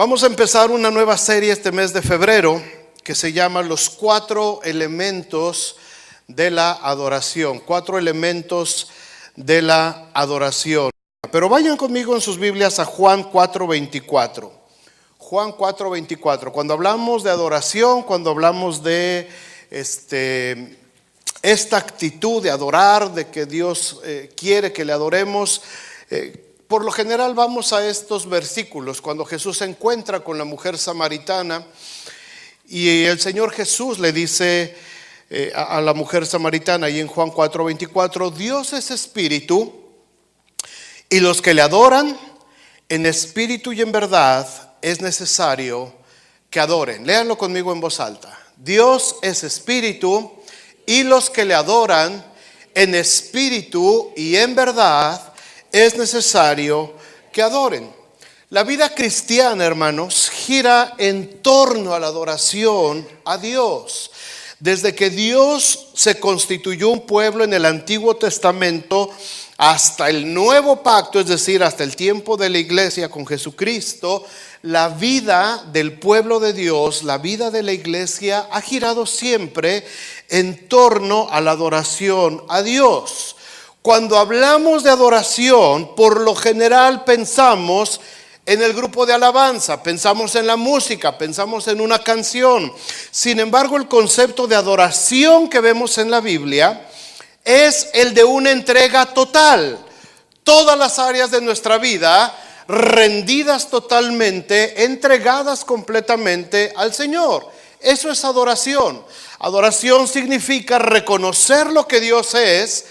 Vamos a empezar una nueva serie este mes de febrero que se llama Los 4 elementos de la adoración. 4 elementos de la adoración. Pero vayan conmigo en sus Biblias a Juan 4:24. Juan 4:24. Cuando hablamos de adoración, cuando hablamos de esta actitud de adorar, de que Dios quiere que le adoremos, por lo general vamos a estos versículos. Cuando Jesús se encuentra con la mujer samaritana y el Señor Jesús le dice a la mujer samaritana, y en Juan 4:24, Dios es espíritu, y los que le adoran en espíritu y en verdad es necesario que adoren. Léanlo conmigo en voz alta. Dios es espíritu, y los que le adoran en espíritu y en verdad es necesario que adoren. La vida cristiana, hermanos, gira en torno a la adoración a Dios. Desde que Dios se constituyó un pueblo en el Antiguo Testamento hasta el Nuevo Pacto, es decir, hasta el tiempo de la iglesia con Jesucristo, la vida del pueblo de Dios, la vida de la iglesia ha girado siempre en torno a la adoración a Dios. Cuando hablamos de adoración, por lo general pensamos en el grupo de alabanza, pensamos en la música, pensamos en una canción. Sin embargo, el concepto de adoración que vemos en la Biblia es el de una entrega total. Todas las áreas de nuestra vida rendidas totalmente, entregadas completamente al Señor. Eso es adoración. Adoración significa reconocer lo que Dios es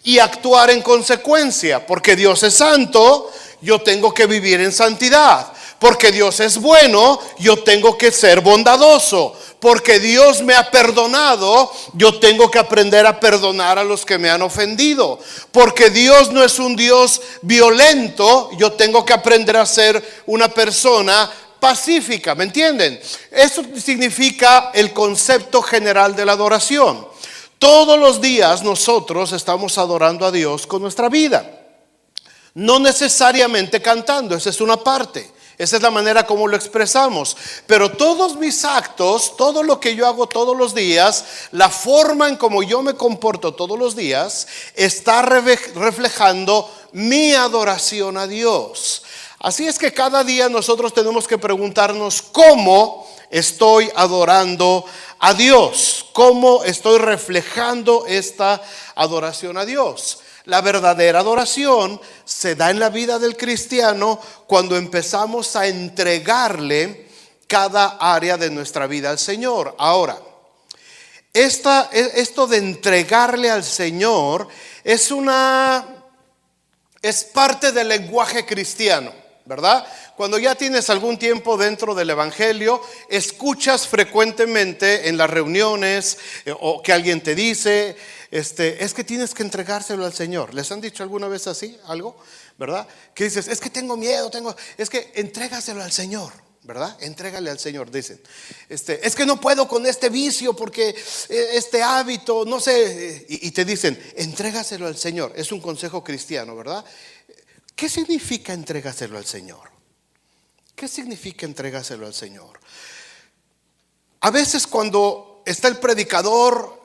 y actuar en consecuencia. Porque Dios es santo, yo tengo que vivir en santidad. Porque Dios es bueno, yo tengo que ser bondadoso. Porque Dios me ha perdonado, yo tengo que aprender a perdonar a los que me han ofendido. Porque Dios no es un Dios violento, yo tengo que aprender a ser una persona pacífica. ¿Me entienden? Eso significa el concepto general de la adoración. Todos los días nosotros estamos adorando a Dios con nuestra vida. No necesariamente cantando, esa es una parte. Esa es la manera como lo expresamos. Pero todos mis actos, todo lo que yo hago todos los días, la forma en como yo me comporto todos los días, está reflejando mi adoración a Dios. Así es que cada día nosotros tenemos que preguntarnos cómo estoy adorando a Dios, cómo estoy reflejando esta adoración a Dios. La verdadera adoración se da en la vida del cristiano cuando empezamos a entregarle cada área de nuestra vida al Señor. Ahora, esto de entregarle al Señor es parte del lenguaje cristiano, ¿verdad? Cuando ya tienes algún tiempo dentro del evangelio, escuchas frecuentemente en las reuniones o que alguien te dice, es que tienes que entregárselo al Señor. ¿Les han dicho alguna vez así algo? ¿Verdad? Que dices, es que tengo miedo, es que entrégaselo al Señor, ¿verdad? Entrégale al Señor, dicen. Es que no puedo con este vicio porque este hábito, no sé. Y te dicen, entrégaselo al Señor. Es un consejo cristiano, ¿verdad? ¿Qué significa entrégaselo al Señor? ¿Qué significa entregárselo al Señor? A veces cuando está el predicador,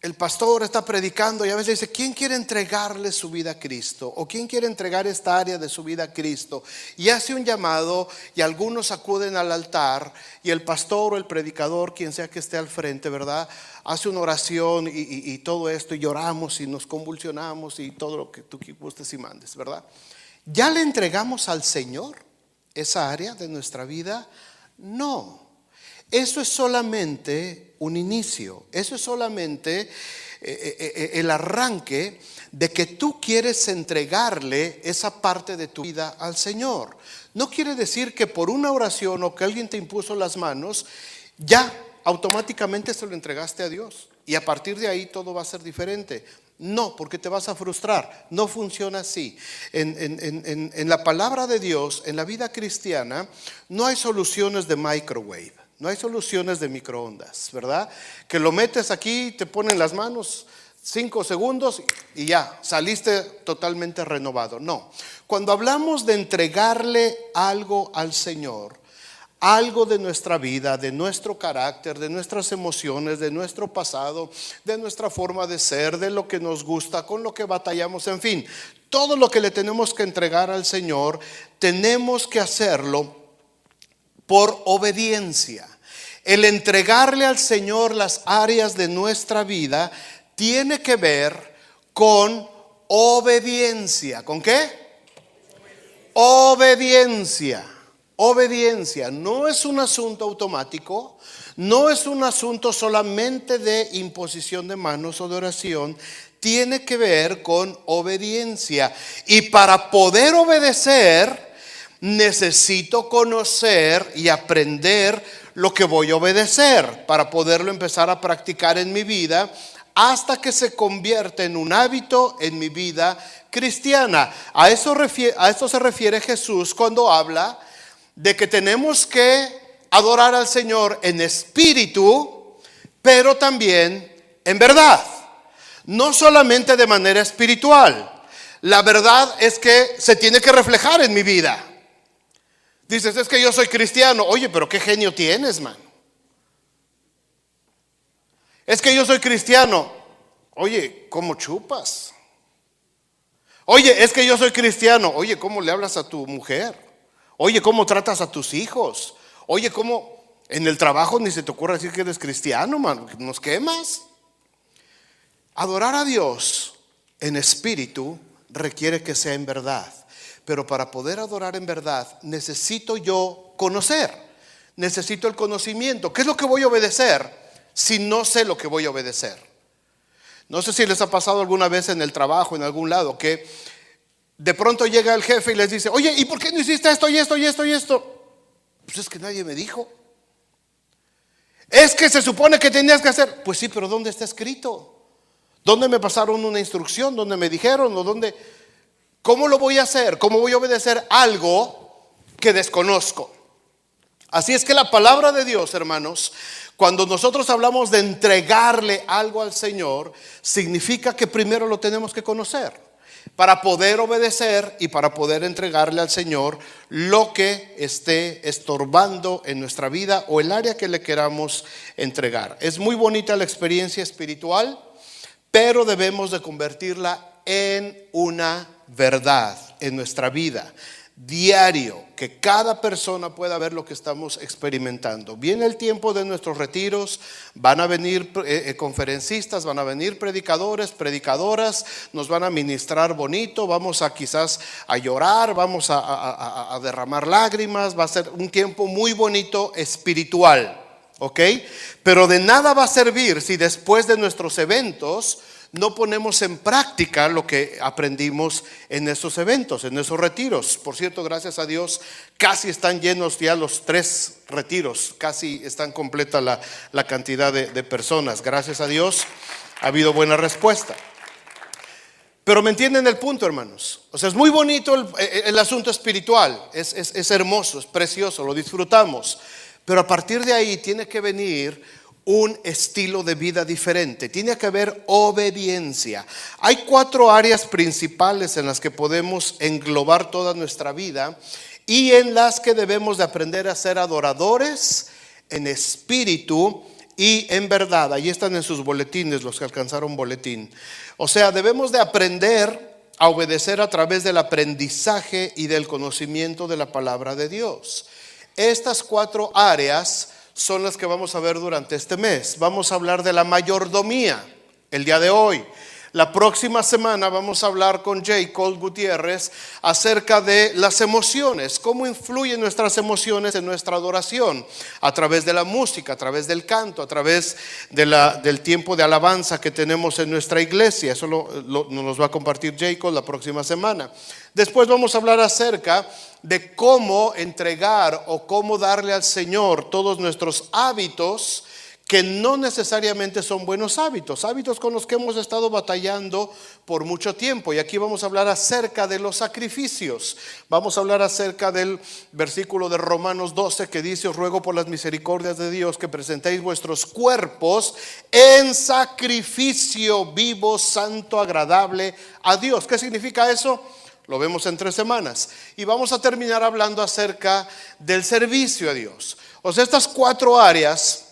el pastor está predicando y a veces dice, ¿quién quiere entregarle su vida a Cristo? ¿O quién quiere entregar esta área de su vida a Cristo? Y hace un llamado y algunos acuden al altar y el pastor o el predicador, quien sea que esté al frente, ¿verdad? Hace una oración y todo esto y lloramos y nos convulsionamos y todo lo que tú gustes y mandes, ¿verdad? ¿Ya le entregamos al Señor esa área de nuestra vida? No. Eso es solamente un inicio. Eso es solamente el arranque de que tú quieres entregarle esa parte de tu vida al Señor. No quiere decir que por una oración o que alguien te impuso las manos, ya automáticamente se lo entregaste a Dios. Y a partir de ahí todo va a ser diferente. No, porque te vas a frustrar. No funciona así. En la palabra de Dios, en la vida cristiana, no hay soluciones de microwave, no hay soluciones de microondas, ¿verdad? Que lo metes aquí, te ponen las manos 5 segundos y ya, saliste totalmente renovado. No, cuando hablamos de entregarle algo al Señor, algo de nuestra vida, de nuestro carácter, de nuestras emociones, de nuestro pasado, de nuestra forma de ser, de lo que nos gusta, con lo que batallamos, en fin, todo lo que le tenemos que entregar al Señor, tenemos que hacerlo por obediencia. El entregarle al Señor las áreas de nuestra vida tiene que ver con obediencia. ¿Con qué? Obediencia. Obediencia. No es un asunto automático, no es un asunto solamente de imposición de manos o de oración. Tiene que ver con obediencia. Y para poder obedecer, necesito conocer y aprender lo que voy a obedecer para poderlo empezar a practicar en mi vida hasta que se convierte en un hábito en mi vida cristiana. A esto se refiere Jesús cuando habla de que tenemos que adorar al Señor en espíritu, pero también en verdad. No solamente de manera espiritual. La verdad es que se tiene que reflejar en mi vida. Dices, es que yo soy cristiano. Oye, pero qué genio tienes, man. Es que yo soy cristiano. Oye, ¿cómo chupas? Oye, es que yo soy cristiano. Oye, ¿cómo le hablas a tu mujer? Oye, ¿cómo tratas a tus hijos? Oye, ¿cómo en el trabajo ni se te ocurre decir que eres cristiano, man? ¿Nos quemas? Adorar a Dios en espíritu requiere que sea en verdad. Pero para poder adorar en verdad, necesito yo conocer. Necesito el conocimiento. ¿Qué es lo que voy a obedecer si no sé lo que voy a obedecer? No sé si les ha pasado alguna vez en el trabajo, en algún lado, que de pronto llega el jefe y les dice, oye, ¿y por qué no hiciste esto y esto y esto y esto? Pues es que nadie me dijo. Es que se supone que tenías que hacer. Pues sí, pero ¿dónde está escrito? ¿Dónde me pasaron una instrucción? ¿Dónde me dijeron? ¿O dónde? ¿Cómo lo voy a hacer? ¿Cómo voy a obedecer algo que desconozco? Así es que la palabra de Dios, hermanos, cuando nosotros hablamos de entregarle algo al Señor, significa que primero lo tenemos que conocer para poder obedecer y para poder entregarle al Señor lo que esté estorbando en nuestra vida o el área que le queramos entregar. Es muy bonita la experiencia espiritual, pero debemos de convertirla en una verdad en nuestra vida, diario, que cada persona pueda ver lo que estamos experimentando. Viene el tiempo de nuestros retiros, van a venir conferencistas, van a venir predicadores, predicadoras, nos van a ministrar bonito, vamos a quizás a llorar, vamos a derramar lágrimas, va a ser un tiempo muy bonito espiritual, ¿ok? Pero de nada va a servir si después de nuestros eventos no ponemos en práctica lo que aprendimos en esos eventos, en esos retiros. Por cierto, gracias a Dios, casi están llenos ya los 3 retiros, casi están completa la cantidad de personas. Gracias a Dios, ha habido buena respuesta. Pero me entienden el punto, hermanos. O sea, es muy bonito el asunto espiritual, es hermoso, es precioso, lo disfrutamos. Pero a partir de ahí tiene que venir un estilo de vida diferente. Tiene que haber obediencia. Hay 4 áreas principales en las que podemos englobar toda nuestra vida y en las que debemos de aprender a ser adoradores en espíritu y en verdad. Ahí están en sus boletines, los que alcanzaron boletín. O sea, debemos de aprender a obedecer a través del aprendizaje y del conocimiento de la palabra de Dios. Estas 4 áreas son las que vamos a ver durante este mes. Vamos a hablar de la mayordomía el día de hoy. La próxima semana vamos a hablar con Jacob Gutiérrez acerca de las emociones, cómo influyen nuestras emociones en nuestra adoración, a través de la música, a través del canto, a través del tiempo de alabanza que tenemos en nuestra iglesia. Eso nos va a compartir Jacob la próxima semana. Después vamos a hablar acerca de cómo entregar o cómo darle al Señor todos nuestros hábitos que no necesariamente son buenos hábitos, hábitos con los que hemos estado batallando por mucho tiempo. Y aquí vamos a hablar acerca de los sacrificios. Vamos a hablar acerca del versículo de Romanos 12 que dice: os ruego por las misericordias de Dios que presentéis vuestros cuerpos en sacrificio vivo, santo, agradable a Dios. ¿Qué significa eso? Lo vemos en 3 semanas. Y vamos a terminar hablando acerca del servicio a Dios. O sea, estas 4 áreas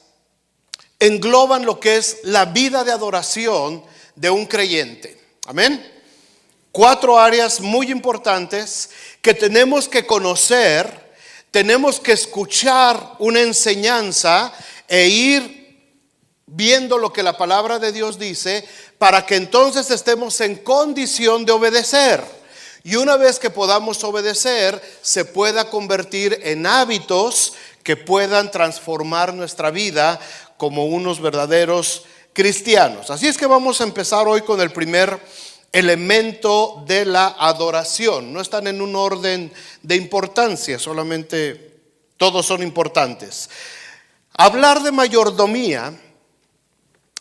engloban lo que es la vida de adoración de un creyente. Amén. 4 áreas muy importantes que tenemos que conocer, tenemos que escuchar una enseñanza e ir viendo lo que la palabra de Dios dice para que entonces estemos en condición de obedecer. Y una vez que podamos obedecer, se pueda convertir en hábitos que puedan transformar nuestra vida como unos verdaderos cristianos. Así es que vamos a empezar hoy con el primer elemento de la adoración. No están en un orden de importancia, solamente todos son importantes. Hablar de mayordomía,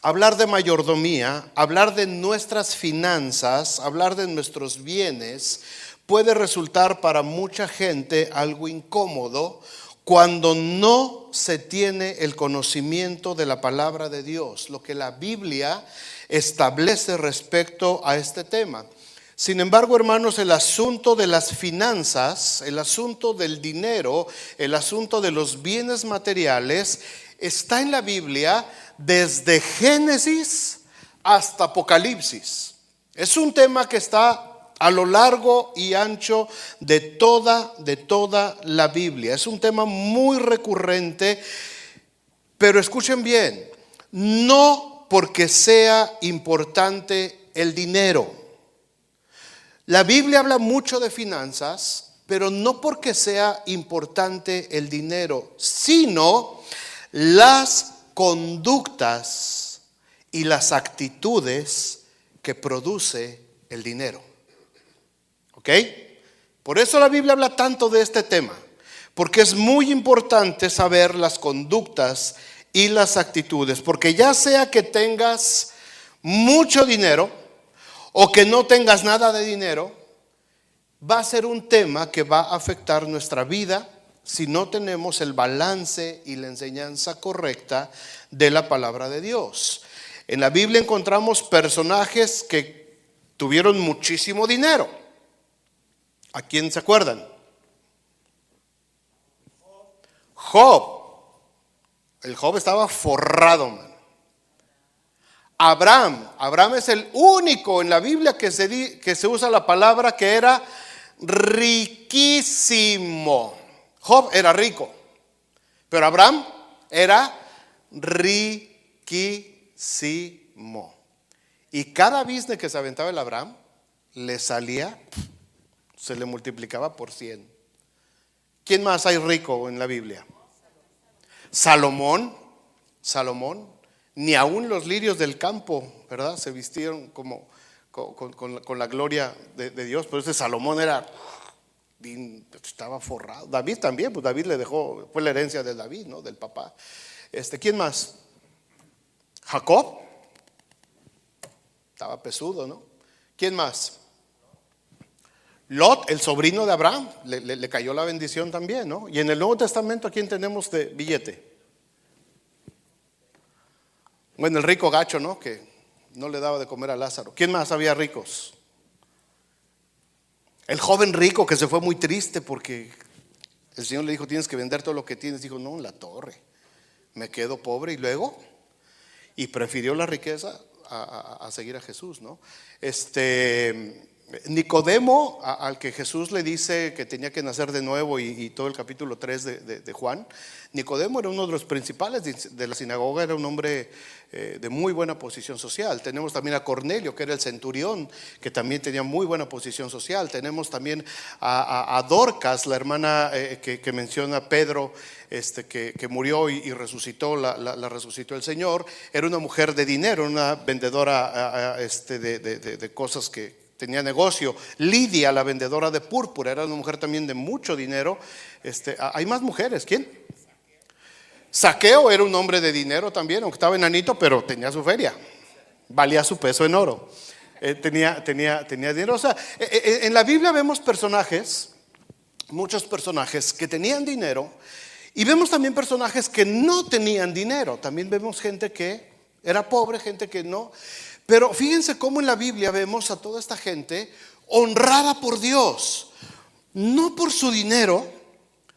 hablar de nuestras finanzas, hablar de nuestros bienes, puede resultar para mucha gente algo incómodo cuando no se tiene el conocimiento de la palabra de Dios, lo que la Biblia establece respecto a este tema. Sin embargo, hermanos, el asunto de las finanzas, el asunto del dinero, el asunto de los bienes materiales está en la Biblia desde Génesis hasta Apocalipsis. Es un tema que está a lo largo y ancho de toda la Biblia. Es un tema muy recurrente, pero escuchen bien, no porque sea importante el dinero. La Biblia habla mucho de finanzas, pero no porque sea importante el dinero, sino las conductas y las actitudes que produce el dinero. ¿Ok? Por eso la Biblia habla tanto de este tema, porque es muy importante saber las conductas y las actitudes, porque ya sea que tengas mucho dinero o que no tengas nada de dinero, va a ser un tema que va a afectar nuestra vida si no tenemos el balance y la enseñanza correcta de la palabra de Dios. En la Biblia encontramos personajes que tuvieron muchísimo dinero. ¿A quién se acuerdan? Job. El Job estaba forrado, man. Abraham es el único en la Biblia que se usa la palabra que era riquísimo. Job era rico, pero Abraham era riquísimo. Y cada business que se aventaba el Abraham le salía, se le multiplicaba por 100. ¿Quién más hay rico en la Biblia? Salomón, ni aún los lirios del campo, ¿verdad? Se vistieron como con la gloria de Dios. Pero ese Salomón estaba forrado. David también, pues David le dejó, fue la herencia de David, ¿no? Del papá. ¿Quién más? Jacob, estaba pesudo, ¿no? ¿Quién más? Lot, el sobrino de Abraham, le cayó la bendición también, ¿no? Y en el Nuevo Testamento, ¿a quién tenemos de billete? Bueno, el rico gacho, ¿no? Que no le daba de comer a Lázaro. ¿Quién más había ricos? El joven rico que se fue muy triste porque el Señor le dijo: tienes que vender todo lo que tienes. Dijo: no, la torre, me quedo pobre. Y luego, y prefirió la riqueza a seguir a Jesús, ¿no? Nicodemo, al que Jesús le dice que tenía que nacer de nuevo, y todo el capítulo 3 de Juan. Nicodemo era uno de los principales de la sinagoga, era un hombre de muy buena posición social. Tenemos también a Cornelio, que era el centurión, que también tenía muy buena posición social. Tenemos también a Dorcas, la hermana que menciona Pedro, que murió y resucitó, la resucitó el Señor. Era una mujer de dinero, una vendedora de cosas que tenía negocio. Lidia, la vendedora de púrpura, era una mujer también de mucho dinero. Hay más mujeres. ¿Quién? Saqueo era un hombre de dinero también, aunque estaba enanito, pero tenía su feria, valía su peso en oro. Tenía dinero. O sea, en la Biblia vemos muchos personajes que tenían dinero, y vemos también personajes que no tenían dinero. También vemos gente que era pobre, gente que no. Pero fíjense cómo en la Biblia vemos a toda esta gente honrada por Dios, no por su dinero,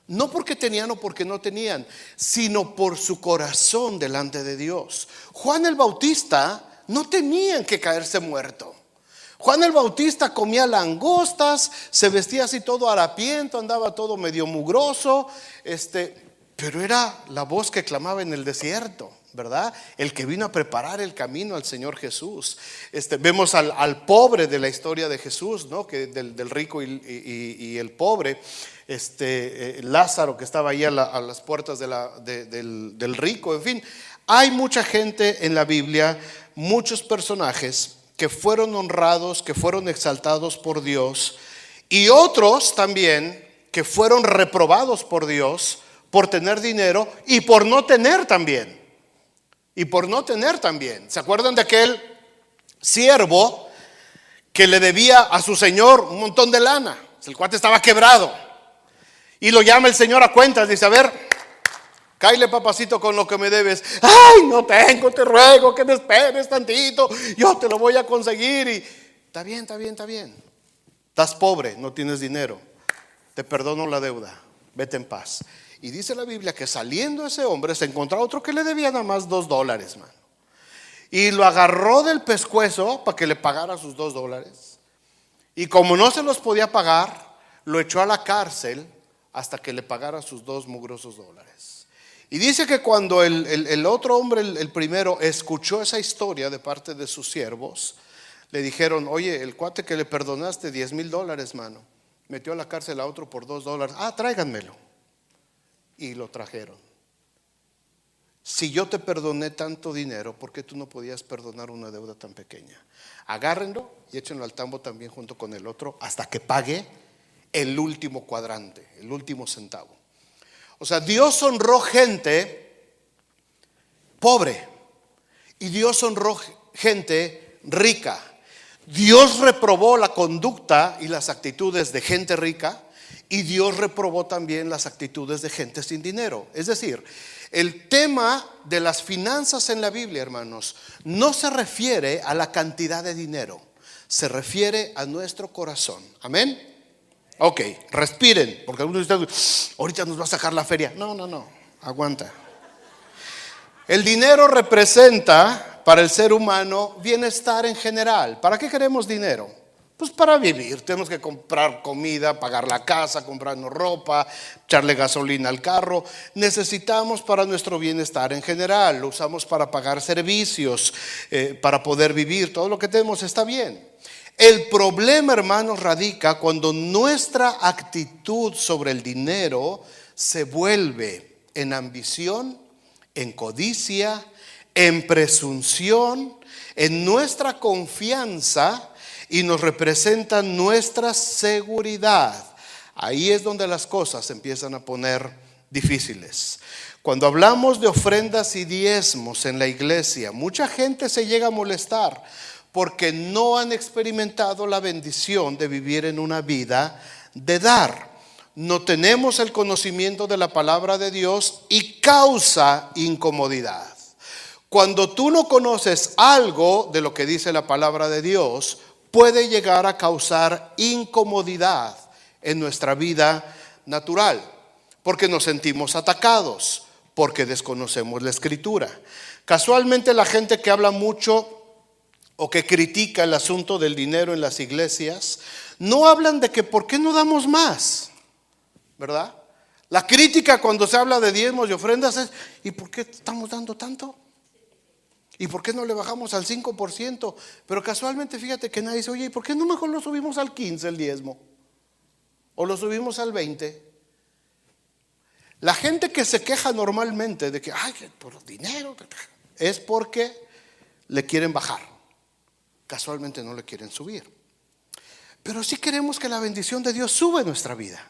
no porque tenían o porque no tenían, sino por su corazón delante de Dios. Juan el Bautista no tenía que caerse muerto. Juan el Bautista comía langostas, se vestía así todo harapiento, andaba todo medio mugroso, pero era la voz que clamaba en el desierto, ¿verdad? El que vino a preparar el camino al Señor Jesús. Vemos al pobre de la historia de Jesús, ¿no? Que del rico y el pobre. Lázaro, que estaba ahí a las puertas del rico. En fin, hay mucha gente en la Biblia, muchos personajes que fueron honrados, que fueron exaltados por Dios, y otros también que fueron reprobados por Dios por tener dinero y por no tener también. ¿Se acuerdan de aquel siervo que le debía a su señor un montón de lana? El cuate estaba quebrado y lo llama el señor a cuentas. Dice: a ver, cáele, papacito, con lo que me debes. Ay, no tengo, te ruego que me esperes tantito, yo te lo voy a conseguir. Y está bien. Estás pobre, no tienes dinero, te perdono la deuda, vete en paz. Y dice la Biblia que saliendo ese hombre se encontró otro que le debía nada más $2, mano. Y lo agarró del pescuezo para que le pagara sus $2. Y como no se los podía pagar, lo echó a la cárcel hasta que le pagara sus 2 mugrosos dólares. Y dice que cuando el otro hombre, el primero, escuchó esa historia de parte de sus siervos, le dijeron: oye, el cuate que le perdonaste $10,000, mano, metió a la cárcel a otro por $2. Ah, tráiganmelo. Y lo trajeron. Si yo te perdoné tanto dinero, ¿por qué tú no podías perdonar una deuda tan pequeña? Agárrenlo y échenlo al tambo también junto con el otro hasta que pague el último cuadrante, el último centavo. O sea, Dios honró gente pobre y Dios honró gente rica. Dios reprobó la conducta y las actitudes de gente rica, y Dios reprobó también las actitudes de gente sin dinero. Es decir, el tema de las finanzas en la Biblia, hermanos, no se refiere a la cantidad de dinero, se refiere a nuestro corazón. Amén. Ok, respiren, porque algunos de ustedes: ahorita nos va a sacar la feria. No, aguanta. El dinero representa para el ser humano bienestar en general. ¿Para qué queremos dinero? Pues para vivir. Tenemos que comprar comida, pagar la casa, comprarnos ropa, echarle gasolina al carro. Necesitamos para nuestro bienestar en general. Lo usamos para pagar servicios, para poder vivir. Todo lo que tenemos está bien. El problema, hermanos, radica cuando nuestra actitud sobre el dinero se vuelve en ambición, en codicia, en presunción, en nuestra confianza, y nos representa nuestra seguridad. Ahí es donde las cosas se empiezan a poner difíciles. Cuando hablamos de ofrendas y diezmos en la iglesia, mucha gente se llega a molestar porque no han experimentado la bendición de vivir en una vida de dar. No tenemos el conocimiento de la palabra de Dios y causa incomodidad. Cuando tú no conoces algo de lo que dice la palabra de Dios, puede llegar a causar incomodidad en nuestra vida natural, porque nos sentimos atacados, porque desconocemos la escritura. Casualmente, la gente que habla mucho o que critica el asunto del dinero en las iglesias, no hablan de que por qué no damos más, ¿verdad? La crítica cuando se habla de diezmos y ofrendas es: ¿y por qué estamos dando tanto? ¿Y por qué no le bajamos al 5%? Pero casualmente, fíjate que nadie dice: oye, ¿y por qué no mejor lo subimos al 15% el diezmo? ¿O lo subimos al 20%? La gente que se queja normalmente de que, ay, por dinero, es porque le quieren bajar. Casualmente no le quieren subir. Pero sí queremos que la bendición de Dios suba en nuestra vida.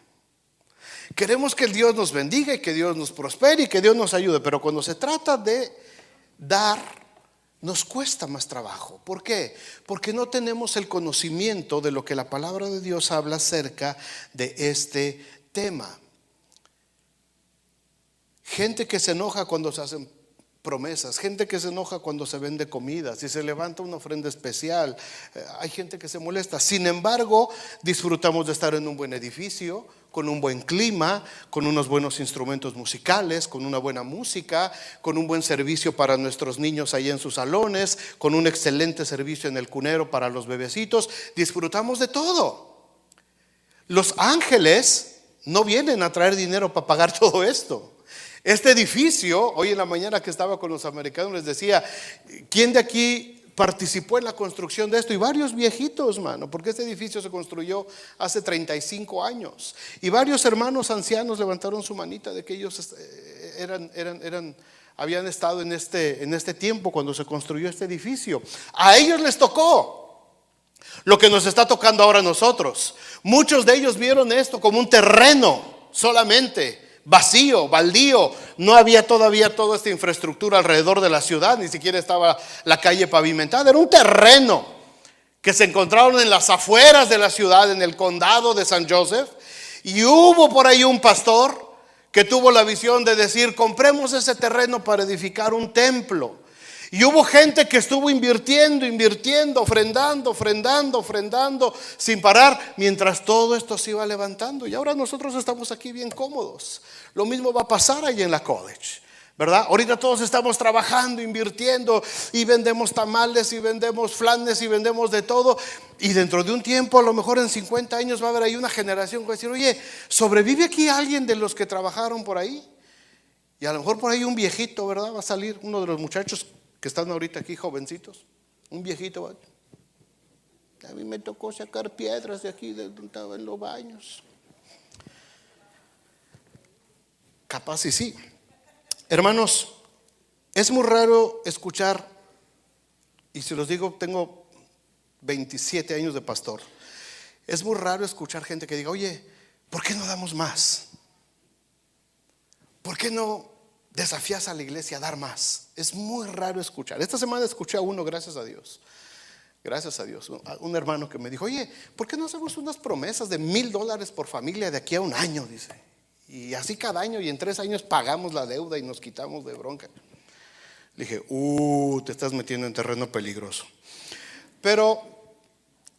Queremos que Dios nos bendiga y que Dios nos prospere y que Dios nos ayude. Pero cuando se trata de dar, nos cuesta más trabajo. ¿Por qué? Porque no tenemos el conocimiento de lo que la palabra de Dios habla acerca de este tema. Gente que se enoja cuando se hacen promesas, gente que se enoja cuando se vende comida, si se levanta una ofrenda especial, hay gente que se molesta. Sin embargo, disfrutamos de estar en un buen edificio, con un buen clima, con unos buenos instrumentos musicales, con una buena música, con un buen servicio para nuestros niños ahí en sus salones, con un excelente servicio en el cunero para los bebecitos. Disfrutamos de todo. Los ángeles no vienen a traer dinero para pagar todo esto. Este edificio, hoy en la mañana que estaba con los americanos, les decía, ¿quién de aquí participó en la construcción de esto? Y varios viejitos, mano, porque este edificio se construyó hace 35 años. Y varios hermanos ancianos levantaron su manita de que ellos habían estado en este tiempo cuando se construyó este edificio. A ellos les tocó lo que nos está tocando ahora a nosotros. Muchos de ellos vieron esto como un terreno solamente, vacío, baldío. No había todavía toda esta infraestructura alrededor de la ciudad, ni siquiera estaba la calle pavimentada. Era un terreno que se encontraron en las afueras de la ciudad, en el condado de San Joseph. Y hubo por ahí un pastor que tuvo la visión de decir: compremos ese terreno para edificar un templo. Y hubo gente que estuvo invirtiendo, ofrendando sin parar, mientras todo esto se iba levantando. Y ahora nosotros estamos aquí bien cómodos. Lo mismo va a pasar allí en la college, ¿verdad? Ahorita todos estamos trabajando, invirtiendo, y vendemos tamales, y vendemos flanes, y vendemos de todo. Y dentro de un tiempo, a lo mejor en 50 años, va a haber ahí una generación que va a decir: oye, ¿sobrevive aquí alguien de los que trabajaron por ahí? Y a lo mejor por ahí un viejito, ¿verdad? Va a salir uno de los muchachos que están ahorita aquí, jovencitos, un viejito. A mí me tocó sacar piedras de aquí, de donde estaba en los baños. Capaz y sí. Hermanos, es muy raro escuchar, y si los digo, tengo 27 años de pastor. Es muy raro escuchar gente que diga: oye, ¿por qué no damos más? ¿Por qué no desafías a la iglesia a dar más? Es muy raro escuchar. Esta semana escuché a uno, gracias a Dios, un hermano que me dijo: oye, ¿por qué no hacemos unas promesas de $1,000 por familia de aquí a un año? Dice, y así cada año, y en 3 años pagamos la deuda y nos quitamos de bronca. Le dije: te estás metiendo en terreno peligroso. Pero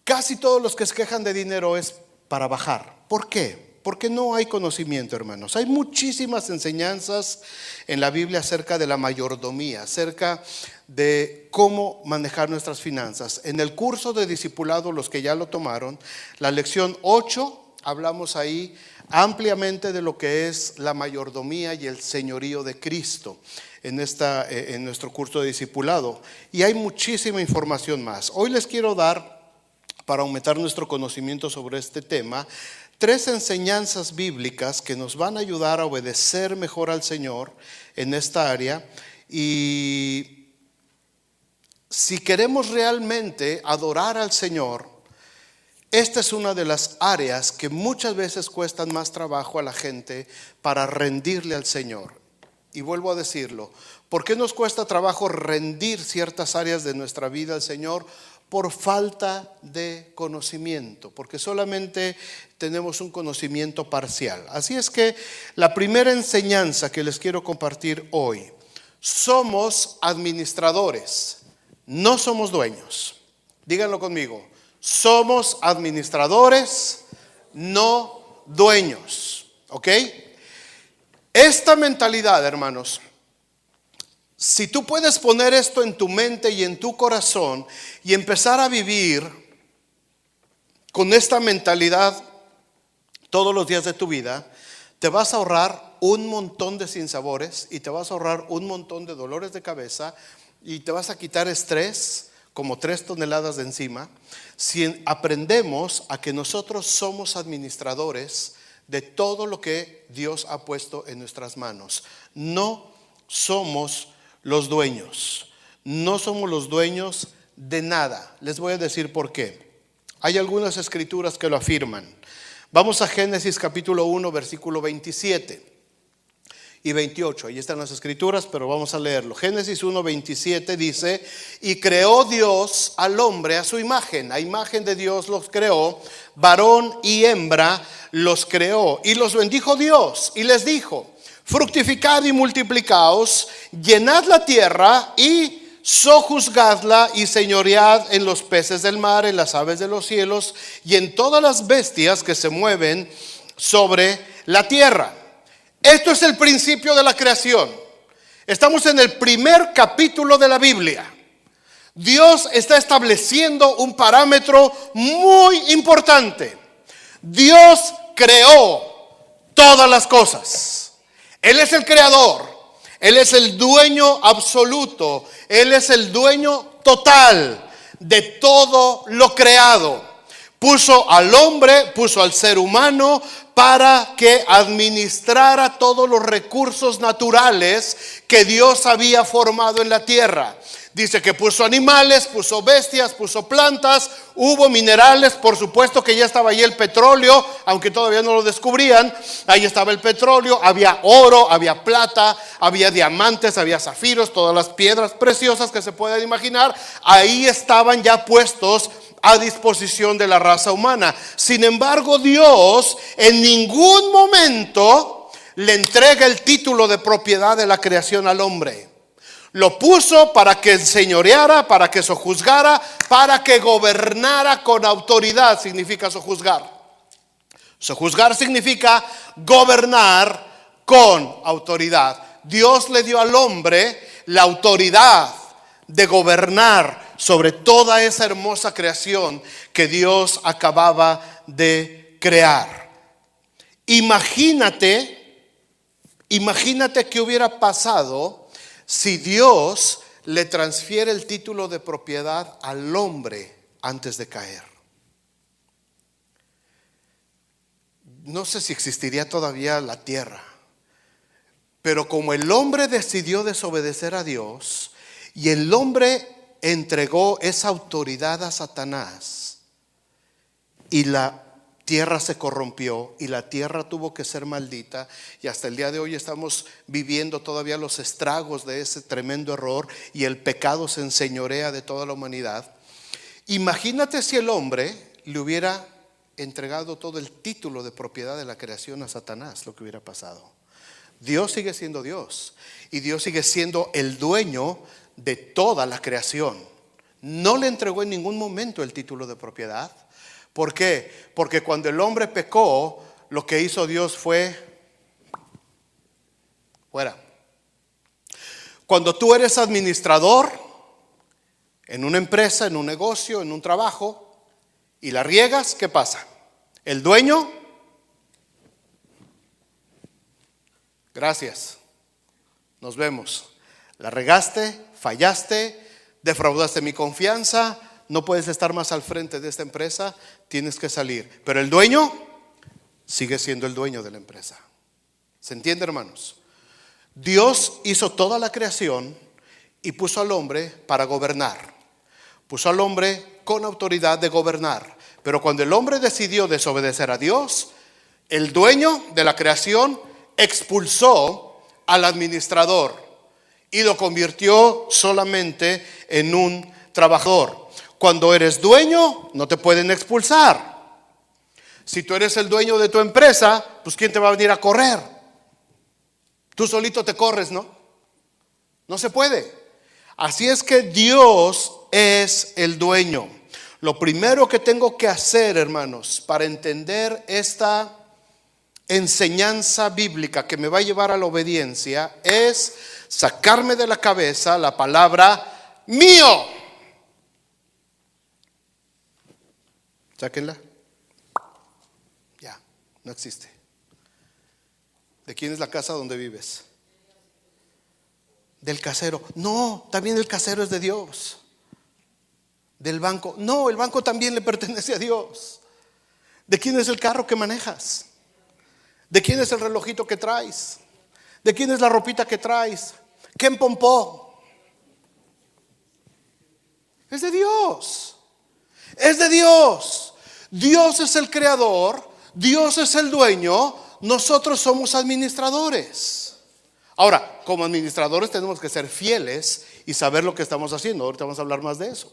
casi todos los que se quejan de dinero es para bajar. ¿Por qué? Porque no hay conocimiento, hermanos. Hay muchísimas enseñanzas en la Biblia acerca de la mayordomía, acerca de cómo manejar nuestras finanzas. En el curso de discipulado, los que ya lo tomaron, la lección 8, hablamos ahí ampliamente de lo que es la mayordomía y el señorío de Cristo en nuestro curso de discipulado. Y hay muchísima información más. Hoy les quiero dar, para aumentar nuestro conocimiento sobre este tema, 3 enseñanzas bíblicas que nos van a ayudar a obedecer mejor al Señor en esta área. Y si queremos realmente adorar al Señor, esta es una de las áreas que muchas veces cuestan más trabajo a la gente para rendirle al Señor. Y vuelvo a decirlo, ¿por qué nos cuesta trabajo rendir ciertas áreas de nuestra vida al Señor? Por falta de conocimiento, porque solamente tenemos un conocimiento parcial. Así es que la primera enseñanza que les quiero compartir hoy: somos administradores, no somos dueños. Díganlo conmigo: somos administradores, no dueños. ¿Ok? Esta mentalidad, hermanos, si tú puedes poner esto en tu mente y en tu corazón y empezar a vivir con esta mentalidad todos los días de tu vida, te vas a ahorrar un montón de sinsabores y te vas a ahorrar un montón de dolores de cabeza y te vas a quitar estrés, como 3 toneladas de encima, si aprendemos a que nosotros somos administradores de todo lo que Dios ha puesto en nuestras manos. No somos los dueños, no somos los dueños de nada. Les voy a decir por qué. Hay algunas escrituras que lo afirman. Vamos a Génesis capítulo 1, versículo 27 y 28. Ahí están las escrituras, pero vamos a leerlo. Génesis 1, 27 dice: y creó Dios al hombre a su imagen. A imagen de Dios los creó, varón y hembra los creó. Y los bendijo Dios y les dijo: fructificad y multiplicaos llenad la tierra y sojuzgadla y señoread en los peces del mar, en las aves de los cielos y en todas las bestias que se mueven sobre la tierra. Esto es el principio de la creación. Estamos en el primer capítulo de la Biblia. Dios está estableciendo un parámetro muy importante. Dios creó todas las cosas. Él es el creador. Él es el dueño absoluto. Él es el dueño total de todo lo creado. Puso al hombre, puso al ser humano para que administrara todos los recursos naturales que Dios había formado en la tierra. Dice que puso animales, puso bestias, puso plantas, hubo minerales, por supuesto que ya estaba ahí el petróleo, aunque todavía no lo descubrían. Ahí estaba el petróleo, había oro, había plata, había diamantes, había zafiros, todas las piedras preciosas que se puedan imaginar. Ahí estaban ya puestos a disposición de la raza humana. Sin embargo, Dios en ningún momento le entrega el título de propiedad de la creación al hombre. Lo puso para que señoreara, para que sojuzgara, para que gobernara con autoridad. Significa sojuzgar. Sojuzgar significa gobernar con autoridad. Dios le dio al hombre la autoridad de gobernar sobre toda esa hermosa creación que Dios acababa de crear. Imagínate qué hubiera pasado si Dios le transfiere el título de propiedad al hombre antes de caer. No sé si existiría todavía la tierra, pero como el hombre decidió desobedecer a Dios y el hombre entregó esa autoridad a Satanás y la tierra se corrompió y la tierra tuvo que ser maldita, y hasta el día de hoy estamos viviendo todavía los estragos de ese tremendo error y el pecado se enseñorea de toda la humanidad. Imagínate si el hombre le hubiera entregado todo el título de propiedad de la creación a Satanás, lo que hubiera pasado. Dios sigue siendo Dios y Dios sigue siendo el dueño de toda la creación. No le entregó en ningún momento el título de propiedad. ¿Por qué? Porque cuando el hombre pecó, lo que hizo Dios fue fuera. Cuando tú eres administrador en una empresa, en un negocio, en un trabajo y la riegas, ¿qué pasa? El dueño, gracias, nos vemos. La regaste, fallaste, defraudaste mi confianza. No puedes estar más al frente de esta empresa, tienes que salir. Pero el dueño sigue siendo el dueño de la empresa. ¿Se entiende, hermanos? Dios hizo toda la creación y puso al hombre para gobernar. Puso al hombre con autoridad de gobernar. Pero cuando el hombre decidió desobedecer a Dios, el dueño de la creación expulsó al administrador y lo convirtió solamente en un trabajador. Cuando eres dueño, no te pueden expulsar. Si tú eres el dueño de tu empresa, pues ¿quién te va a venir a correr? Tú solito te corres, ¿no? No se puede. Así es que Dios es el dueño. Lo primero que tengo que hacer, hermanos, para entender esta enseñanza bíblica que me va a llevar a la obediencia, es sacarme de la cabeza la palabra mío. Sáquenla. Ya, no existe. ¿De quién es la casa donde vives? Del casero. No, también el casero es de Dios. Del banco. No, el banco también le pertenece a Dios. ¿De quién es el carro que manejas? ¿De quién es el relojito que traes? ¿De quién es la ropita que traes? ¿Quién pompó? Es de Dios. Es de Dios. Dios es el creador, Dios es el dueño, nosotros somos administradores. Ahora, como administradores tenemos que ser fieles y saber lo que estamos haciendo. Ahorita vamos a hablar más de eso.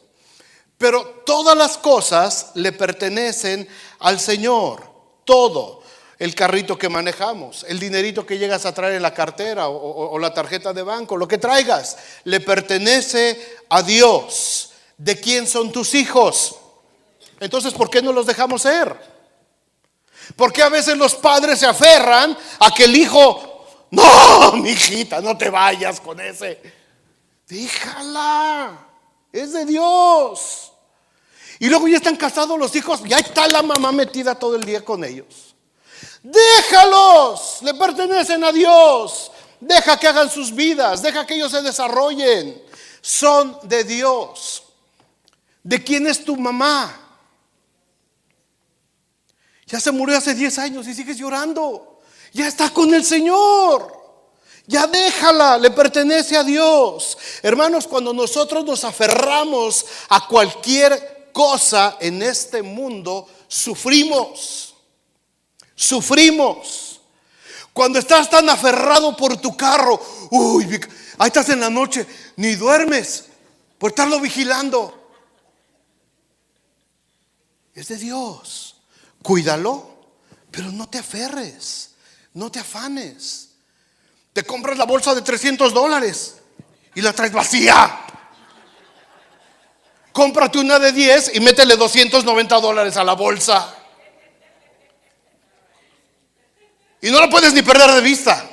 Pero todas las cosas le pertenecen al Señor, todo. el carrito que manejamos, el dinerito que llegas a traer en la cartera o la tarjeta de banco, lo que traigas, le pertenece a Dios. ¿De quién son tus hijos? Entonces, ¿por qué no los dejamos ser? ¿Por qué a veces los padres se aferran a que el hijo, no, mi hijita, no te vayas con ese? Déjala, es de Dios. Y luego ya están casados los hijos, ya está la mamá metida todo el día con ellos. Déjalos, le pertenecen a Dios. Deja que hagan sus vidas, deja que ellos se desarrollen. Son de Dios. ¿De quién es tu mamá? Ya se murió hace 10 años y sigues llorando. Ya está con el Señor. Ya déjala, le pertenece a Dios. Hermanos, cuando nosotros nos aferramos a cualquier cosa en este mundo, sufrimos. Sufrimos. Cuando estás tan aferrado por tu carro, ahí estás en la noche, ni duermes por estarlo vigilando. Es de Dios. Cuídalo, pero no te aferres, no te afanes. Te compras la bolsa de $300 y la traes vacía. Cómprate una de 10 y métele $290 a la bolsa. Y no la puedes ni perder de vista.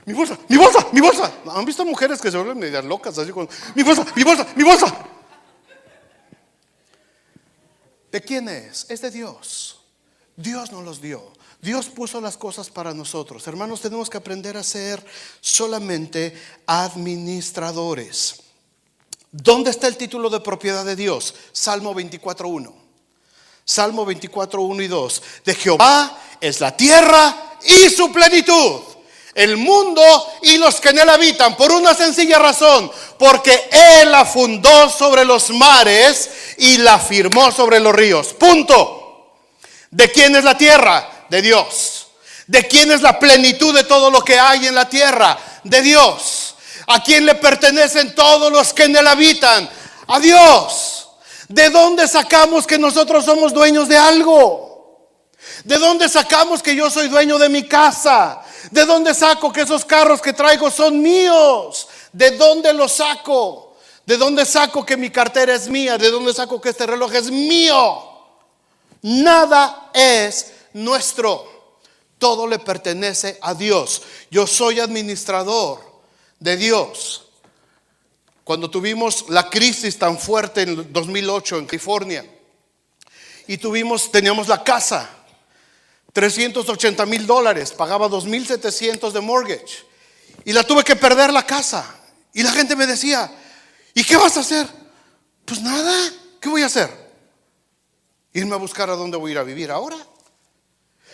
Mi bolsa, mi bolsa, mi bolsa. ¿Han visto mujeres que se vuelven medias locas así con mi bolsa, mi bolsa, mi bolsa? ¿De quién es? Es de Dios. Dios nos los dio. Dios puso las cosas para nosotros. Hermanos, tenemos que aprender a ser solamente administradores. ¿Dónde está el título de propiedad de Dios? Salmo 24:1. Salmo 24:1 y 2. De Jehová es la tierra y su plenitud, el mundo y los que en él habitan, por una sencilla razón, porque él la fundó sobre los mares y la firmó sobre los ríos. Punto. ¿De quién es la tierra? De Dios. ¿De quién es la plenitud de todo lo que hay en la tierra? De Dios. ¿A quién le pertenecen todos los que en él habitan? A Dios. ¿De dónde sacamos que nosotros somos dueños de algo? ¿De dónde sacamos que yo soy dueño de mi casa? ¿De dónde saco que esos carros que traigo son míos? ¿De dónde los saco? ¿De dónde saco que mi cartera es mía? ¿De dónde saco que este reloj es mío? Nada es nuestro. Todo le pertenece a Dios. Yo soy administrador de Dios. Cuando tuvimos la crisis tan fuerte en el 2008 en California y teníamos la casa, $380,000, pagaba $2,700 de mortgage y la tuve que perder la casa. Y la gente me decía, ¿y qué vas a hacer? Pues nada, ¿qué voy a hacer? Irme a buscar a dónde voy a ir a vivir ahora.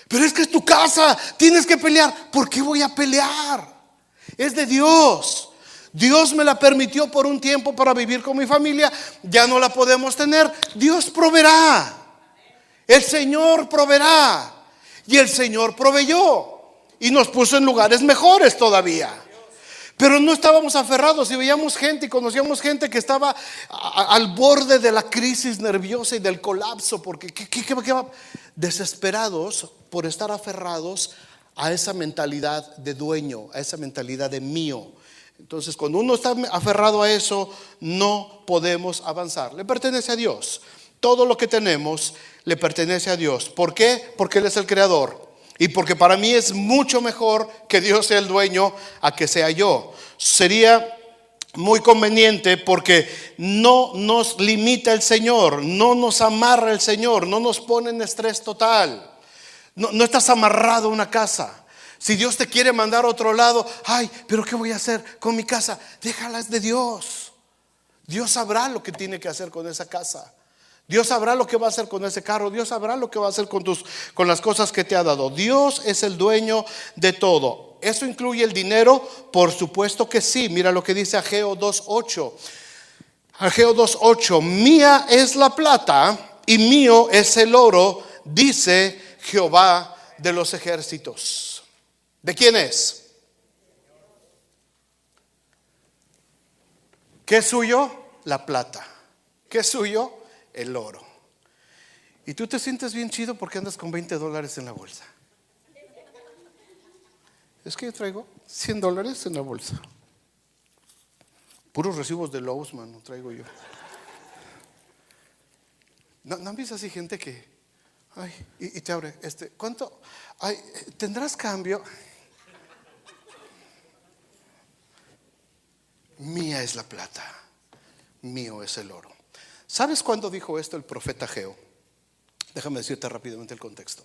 Pero es que es tu casa, tienes que pelear. ¿Por qué voy a pelear? Es de Dios. Dios me la permitió por un tiempo para vivir con mi familia. Ya no la podemos tener. Dios proveerá. El Señor proveerá. Y el Señor proveyó y nos puso en lugares mejores todavía. Pero no estábamos aferrados y veíamos gente y conocíamos gente que estaba al borde de la crisis nerviosa y del colapso, porque desesperados por estar aferrados a esa mentalidad de dueño, a esa mentalidad de mío. Entonces, cuando uno está aferrado a eso, no podemos avanzar. Le pertenece a Dios. Todo lo que tenemos le pertenece a Dios. ¿Por qué? Porque Él es el creador. Y porque para mí es mucho mejor que Dios sea el dueño a que sea yo. Sería muy conveniente porque no nos limita el Señor, no nos amarra el Señor, no nos pone en estrés total. No estás amarrado a una casa. Si Dios te quiere mandar a otro lado, pero ¿qué voy a hacer con mi casa? Déjalas de Dios. Dios sabrá lo que tiene que hacer con esa casa. Dios sabrá lo que va a hacer con ese carro. Dios sabrá lo que va a hacer con las cosas que te ha dado. Dios es el dueño de todo. ¿Eso incluye el dinero? Por supuesto que sí. Mira lo que dice Ageo 2:8. Ageo 2:8. Mía es la plata y mío es el oro, dice Jehová de los ejércitos. ¿De quién es? ¿Qué es suyo? La plata. ¿Qué es suyo? El oro. Y tú te sientes bien chido porque andas con $20 en la bolsa. Es que yo traigo $100 en la bolsa. Puros recibos de Lowe's, mano, traigo yo. ¿No han visto así gente que, ay, y te abre, ¿cuánto? Ay, ¿tendrás cambio? Mía es la plata, mío es el oro. ¿Sabes cuándo dijo esto el profeta Ageo? Déjame decirte rápidamente el contexto.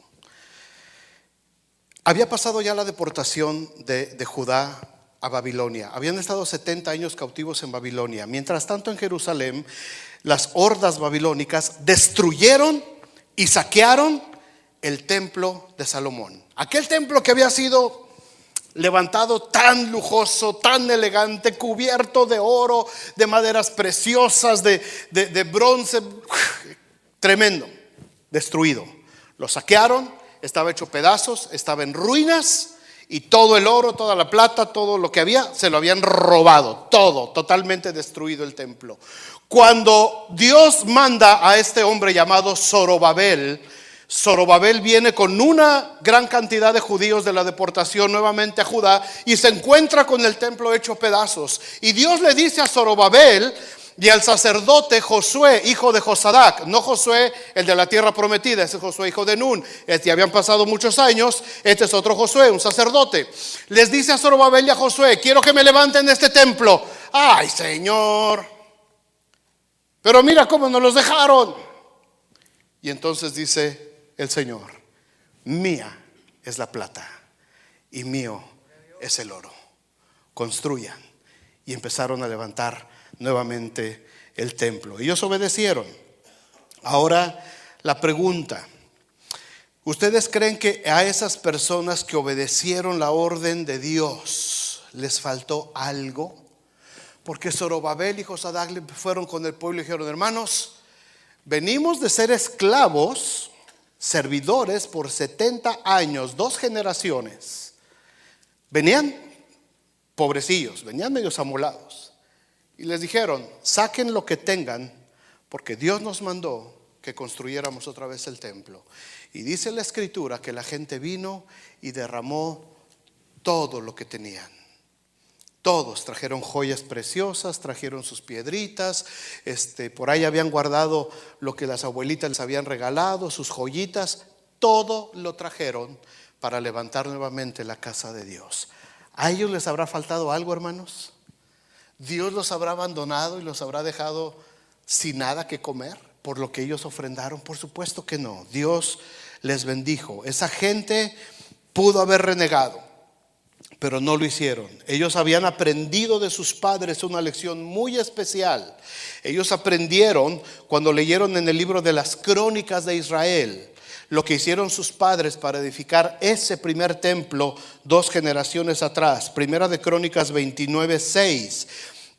Había pasado ya la deportación de Judá a Babilonia. Habían estado 70 años cautivos en Babilonia. Mientras tanto, en Jerusalén, las hordas babilónicas destruyeron y saquearon el templo de Salomón. Aquel templo que había sido levantado tan lujoso, tan elegante, cubierto de oro, de maderas preciosas, de bronce, tremendo, destruido. Lo saquearon, estaba hecho pedazos, estaba en ruinas, y todo el oro, toda la plata, todo lo que había, se lo habían robado, todo, totalmente destruido el templo. Cuando Dios manda a este hombre llamado Zorobabel, Zorobabel viene con una gran cantidad de judíos de la deportación nuevamente a Judá y se encuentra con el templo hecho pedazos. Y Dios le dice a Zorobabel y al sacerdote Josué, hijo de Josadac, no Josué el de la tierra prometida, ese es Josué hijo de Nun, ya habían pasado muchos años, este es otro Josué, un sacerdote. Les dice a Zorobabel y a Josué: quiero que me levanten este templo. Ay, Señor, pero mira cómo nos los dejaron. Y entonces dice el Señor: mía es la plata y mío es el oro. Construyan. Y empezaron a levantar nuevamente el templo. Ellos obedecieron. Ahora la pregunta: ¿ustedes creen que a esas personas que obedecieron la orden de Dios les faltó algo? Porque Zorobabel y Josadac fueron con el pueblo y dijeron: hermanos, venimos de ser esclavos, servidores por 70 años, 2 generaciones. Venían pobrecillos, venían medios amolados. Y les dijeron: saquen lo que tengan, porque Dios nos mandó que construyéramos otra vez el templo. Y dice la escritura que la gente vino y derramó todo lo que tenían. Todos trajeron joyas preciosas, trajeron sus piedritas, por ahí habían guardado lo que las abuelitas les habían regalado, sus joyitas. Todo lo trajeron para levantar nuevamente la casa de Dios. ¿A ellos les habrá faltado algo, hermanos? ¿Dios los habrá abandonado y los habrá dejado sin nada que comer por lo que ellos ofrendaron? Por supuesto que no. Dios les bendijo. Esa gente pudo haber renegado, pero no lo hicieron. Ellos habían aprendido de sus padres una lección muy especial. Ellos aprendieron cuando leyeron en el libro de las Crónicas de Israel lo que hicieron sus padres para edificar ese primer templo 2 generaciones atrás. Primera de Crónicas 29:6.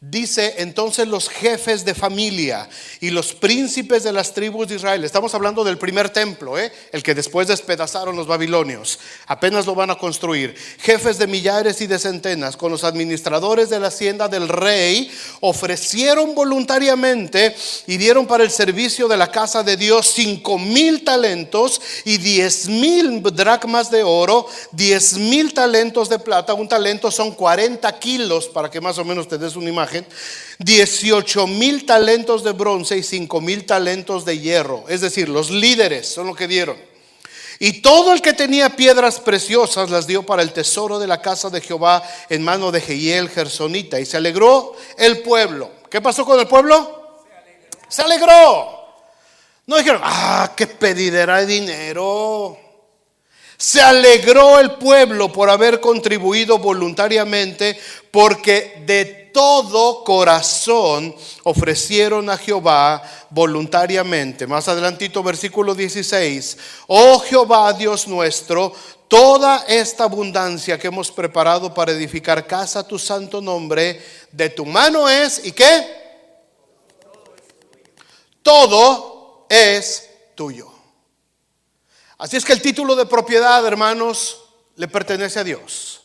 Dice: entonces los jefes de familia y los príncipes de las tribus de Israel. Estamos hablando del primer templo, el que después despedazaron los babilonios. Apenas lo van a construir. Jefes de millares y de centenas, con los administradores de la hacienda del rey, ofrecieron voluntariamente y dieron para el servicio de la casa de Dios 5,000 talentos y 10,000 dracmas de oro, 10,000 talentos de plata. Un talento son 40 kilos, para que más o menos te des una imagen. 18,000 talentos de bronce y 5,000 talentos de hierro. Es decir, los líderes son lo que dieron. Y todo el que tenía piedras preciosas las dio para el tesoro de la casa de Jehová en mano de Jehiel Gersonita. Y se alegró el pueblo. ¿Qué pasó con el pueblo? Se alegró. No dijeron: qué pedidera de dinero. Se alegró el pueblo por haber contribuido voluntariamente, porque de todo corazón ofrecieron a Jehová voluntariamente. Más adelantito, versículo 16: oh Jehová Dios nuestro, toda esta abundancia que hemos preparado para edificar casa a tu santo nombre, de tu mano es, ¿y qué? Todo es tuyo. Así es que el título de propiedad, hermanos, le pertenece a Dios.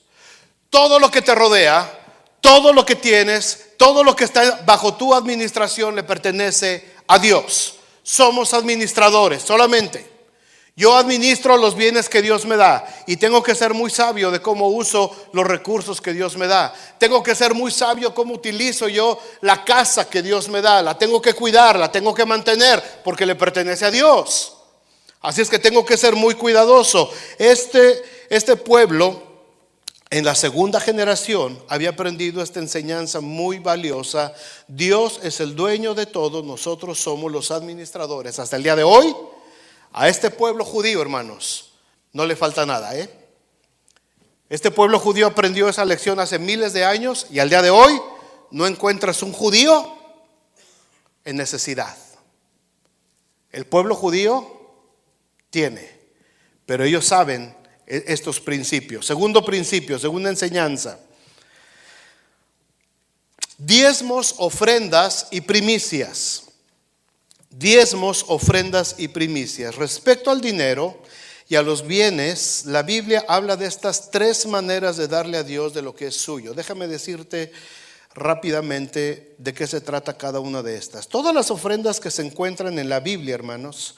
Todo lo que te rodea, todo lo que tienes, todo lo que está bajo tu administración le pertenece a Dios. Somos administradores solamente. Yo administro los bienes que Dios me da y tengo que ser muy sabio de cómo uso los recursos que Dios me da. Tengo que ser muy sabio cómo utilizo yo la casa que Dios me da. La tengo que cuidar, la tengo que mantener porque le pertenece a Dios. Así es que tengo que ser muy cuidadoso. Este pueblo en la segunda generación había aprendido esta enseñanza muy valiosa. Dios es el dueño de todo, nosotros somos los administradores. Hasta el día de hoy, a este pueblo judío, hermanos, no le falta nada, Este pueblo judío aprendió esa lección hace miles de años y al día de hoy no encuentras un judío en necesidad. El pueblo judío tiene, pero ellos saben estos principios. Segundo principio, segunda enseñanza: diezmos, ofrendas y primicias. Diezmos, ofrendas y primicias. Respecto al dinero y a los bienes, la Biblia habla de estas tres maneras de darle a Dios de lo que es suyo. Déjame decirte rápidamente de qué se trata cada una de estas. Todas las ofrendas que se encuentran en la Biblia, hermanos,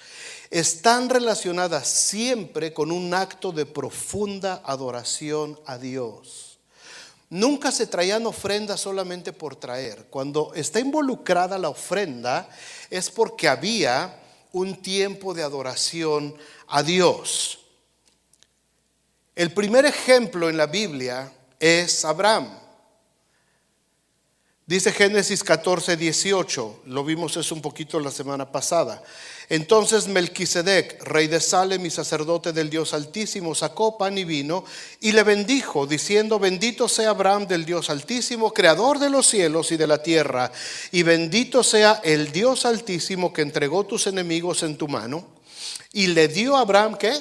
están relacionadas siempre con un acto de profunda adoración a Dios. Nunca se traían ofrendas solamente por traer. Cuando está involucrada la ofrenda es porque había un tiempo de adoración a Dios. El primer ejemplo en la Biblia es Abraham. Dice Génesis 14:18, lo vimos eso un poquito la semana pasada. Entonces Melquisedec, rey de Salem y sacerdote del Dios Altísimo, sacó pan y vino y le bendijo, diciendo: bendito sea Abraham del Dios Altísimo, creador de los cielos y de la tierra, y bendito sea el Dios Altísimo que entregó tus enemigos en tu mano. Y le dio a Abraham, ¿qué?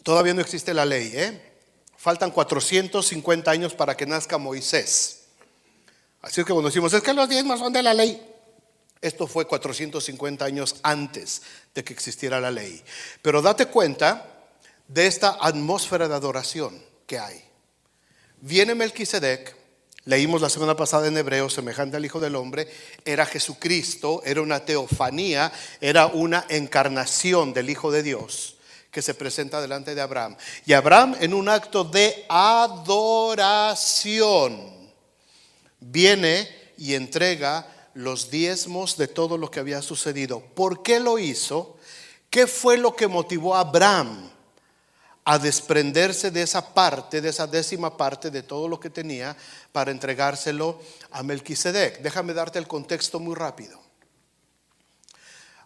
Todavía no existe la ley, Faltan 450 años para que nazca Moisés. Así es que cuando decimos, es que los diezmos son de la ley, esto fue 450 años antes de que existiera la ley. Pero date cuenta de esta atmósfera de adoración que hay. Viene Melquisedec, leímos la semana pasada en Hebreos, semejante al Hijo del Hombre, era Jesucristo, era una teofanía, era una encarnación del Hijo de Dios que se presenta delante de Abraham. Y Abraham, en un acto de adoración, viene y entrega los diezmos de todo lo que había sucedido. ¿Por qué lo hizo? ¿Qué fue lo que motivó a Abraham a desprenderse de esa parte, de esa décima parte de todo lo que tenía para entregárselo a Melquisedec? Déjame darte el contexto muy rápido.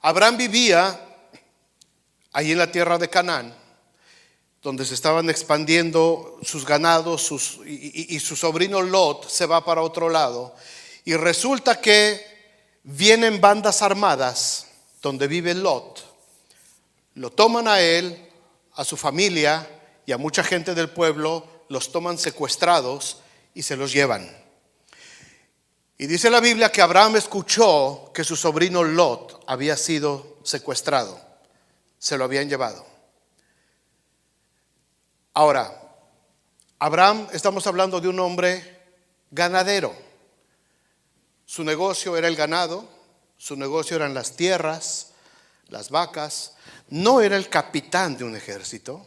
Abraham vivía ahí en la tierra de Canaán, donde se estaban expandiendo sus ganados, y su sobrino Lot se va para otro lado. Y resulta que vienen bandas armadas donde vive Lot. Lo toman a él, a su familia y a mucha gente del pueblo, los toman secuestrados y se los llevan. Y dice la Biblia que Abraham escuchó que su sobrino Lot había sido secuestrado. Se lo habían llevado. Ahora, Abraham, estamos hablando de un hombre ganadero. Su negocio era el ganado, su negocio eran las tierras, las vacas. No era el capitán de un ejército,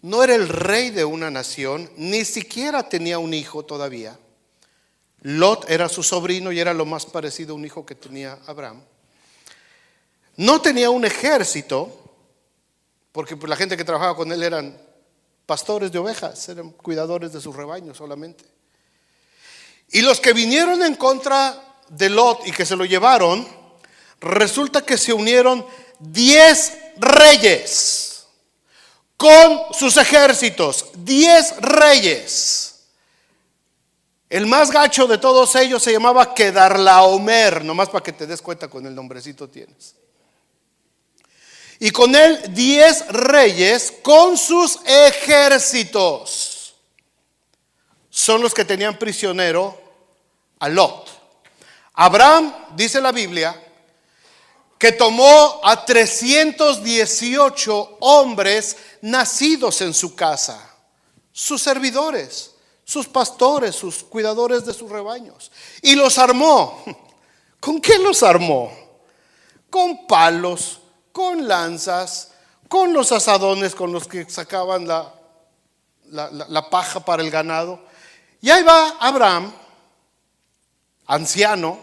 no era el rey de una nación, ni siquiera tenía un hijo todavía. Lot era su sobrino y era lo más parecido a un hijo que tenía Abraham. No tenía un ejército, porque la gente que trabajaba con él eran pastores de ovejas, eran cuidadores de sus rebaños solamente. Y los que vinieron en contra de Lot y que se lo llevaron, resulta que se unieron 10 reyes con sus ejércitos. 10 reyes. El más gacho de todos ellos se llamaba Kedarlaomer, nomás para que te des cuenta, con el nombrecito tienes. Y con él 10 reyes con sus ejércitos son los que tenían prisionero a Lot. Abraham, dice la Biblia, que tomó a 318 hombres nacidos en su casa, sus servidores, sus pastores, sus cuidadores de sus rebaños, y los armó. ¿Con qué los armó? Con palos, con lanzas, con los azadones con los que sacaban la paja para el ganado. Y ahí va Abraham, anciano,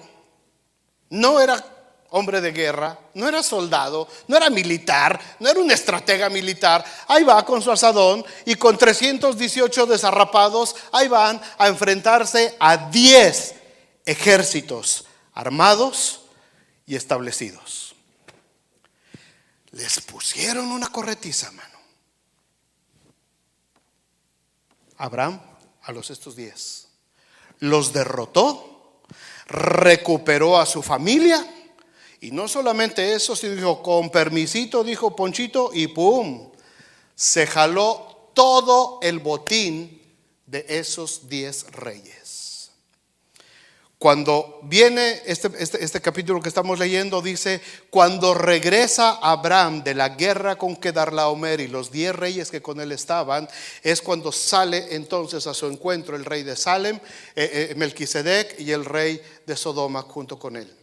no era hombre de guerra, no era soldado, no era militar, no era un estratega militar. Ahí va con su azadón y con 318 desarrapados, ahí van a enfrentarse a 10 ejércitos armados y establecidos. Les pusieron una corretiza, mano. Abraham a estos 10 los derrotó, recuperó a su familia. Y no solamente eso, sino dijo, con permisito, dijo Ponchito, y pum, se jaló todo el botín de esos 10 reyes. Cuando viene este capítulo que estamos leyendo, dice, cuando regresa Abraham de la guerra con Kedorlaomer y los 10 reyes que con él estaban, es cuando sale entonces a su encuentro el rey de Salem, Melquisedec, y el rey de Sodoma junto con él.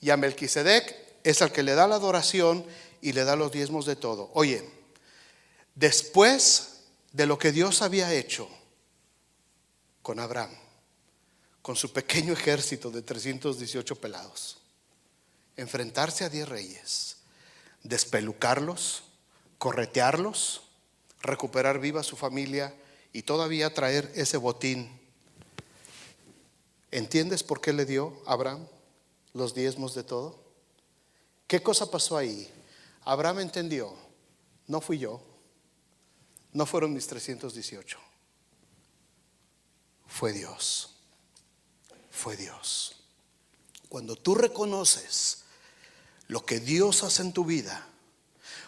Y a Melquisedec es al que le da la adoración y le da los diezmos de todo. Oye, después de lo que Dios había hecho con Abraham, con su pequeño ejército de 318 pelados, enfrentarse a 10 reyes, despelucarlos, corretearlos, recuperar viva su familia y todavía traer ese botín. ¿Entiendes por qué le dio a Abraham los diezmos de todo? ¿Qué cosa pasó ahí? Abraham entendió, no fui yo, no fueron mis 318, fue Dios, fue Dios. Cuando tú reconoces lo que Dios hace en tu vida,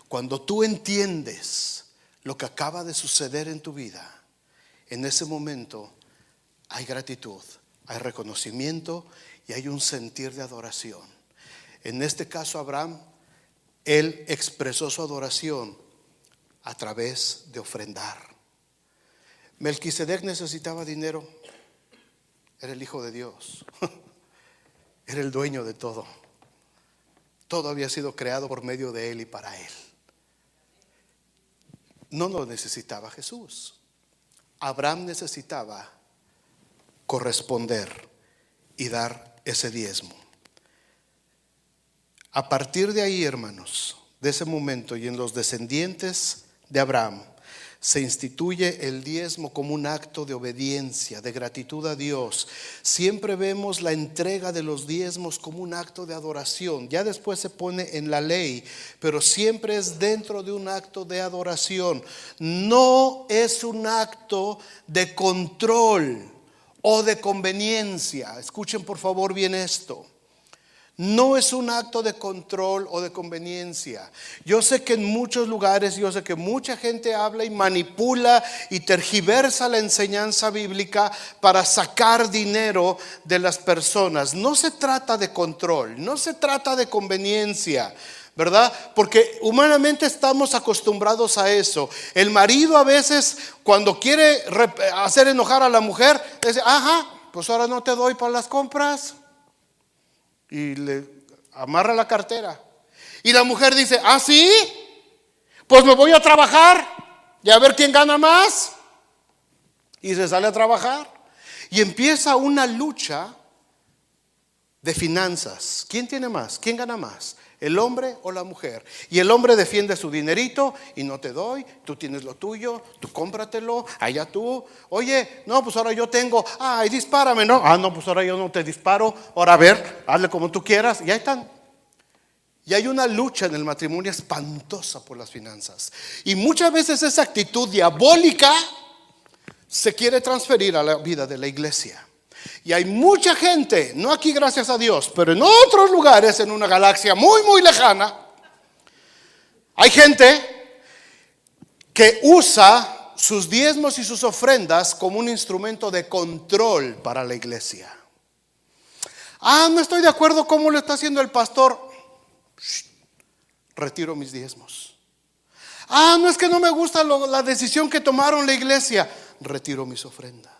cuando tú entiendes lo que acaba de suceder en tu vida, en ese momento hay gratitud, hay reconocimiento y hay un sentir de adoración. En este caso Abraham, él expresó su adoración a través de ofrendar. Melquisedec necesitaba dinero, era el hijo de Dios, era el dueño de todo. Todo había sido creado por medio de él y para él. No lo necesitaba Jesús. Abraham necesitaba corresponder y dar ese diezmo. A partir de ahí, hermanos, de ese momento y en los descendientes de Abraham, se instituye el diezmo como un acto de obediencia, de gratitud a Dios. Siempre vemos la entrega de los diezmos como un acto de adoración. Ya después se pone en la ley, pero siempre es dentro de un acto de adoración. No es un acto de control o de conveniencia. Escuchen por favor bien esto. No es un acto de control o de conveniencia. Yo sé que en muchos lugares, yo sé que mucha gente habla y manipula y tergiversa la enseñanza bíblica para sacar dinero de las personas. No se trata de control, no se trata de conveniencia, ¿verdad? Porque humanamente estamos acostumbrados a eso. El marido a veces cuando quiere hacer enojar a la mujer, dice, ajá, pues ahora no te doy para las compras. Y le amarra la cartera. Y la mujer dice, ¿ah, sí? Pues me voy a trabajar y a ver quién gana más. Y se sale a trabajar. Y empieza una lucha de finanzas. ¿Quién tiene más? ¿Quién gana más? ¿El hombre o la mujer? Y el hombre defiende su dinerito y no te doy, tú tienes lo tuyo, tú cómpratelo, allá tú. Oye, no, pues ahora yo tengo, ay, dispárame, ¿no? Ah, no, pues ahora yo no te disparo, ahora a ver, hazle como tú quieras. Y ahí están. Y hay una lucha en el matrimonio espantosa por las finanzas. Y muchas veces esa actitud diabólica se quiere transferir a la vida de la iglesia. Y hay mucha gente, no aquí gracias a Dios, pero en otros lugares, en una galaxia muy muy lejana, hay gente que usa sus diezmos y sus ofrendas como un instrumento de control para la iglesia. Ah, no estoy de acuerdo cómo lo está haciendo el pastor. Retiro mis diezmos. Ah, no, es que no me gusta la decisión que tomaron la iglesia. Retiro mis ofrendas.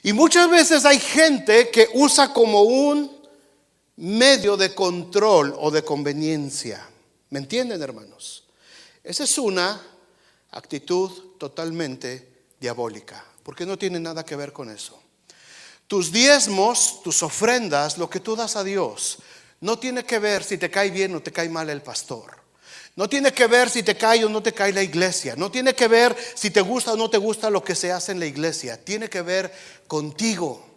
Y muchas veces hay gente que usa como un medio de control o de conveniencia. ¿Me entienden, hermanos? Esa es una actitud totalmente diabólica, porque no tiene nada que ver con eso. Tus diezmos, tus ofrendas, lo que tú das a Dios, no tiene que ver si te cae bien o te cae mal el pastor. No tiene que ver si te cae o no te cae la iglesia. No tiene que ver si te gusta o no te gusta lo que se hace en la iglesia. Tiene que ver contigo.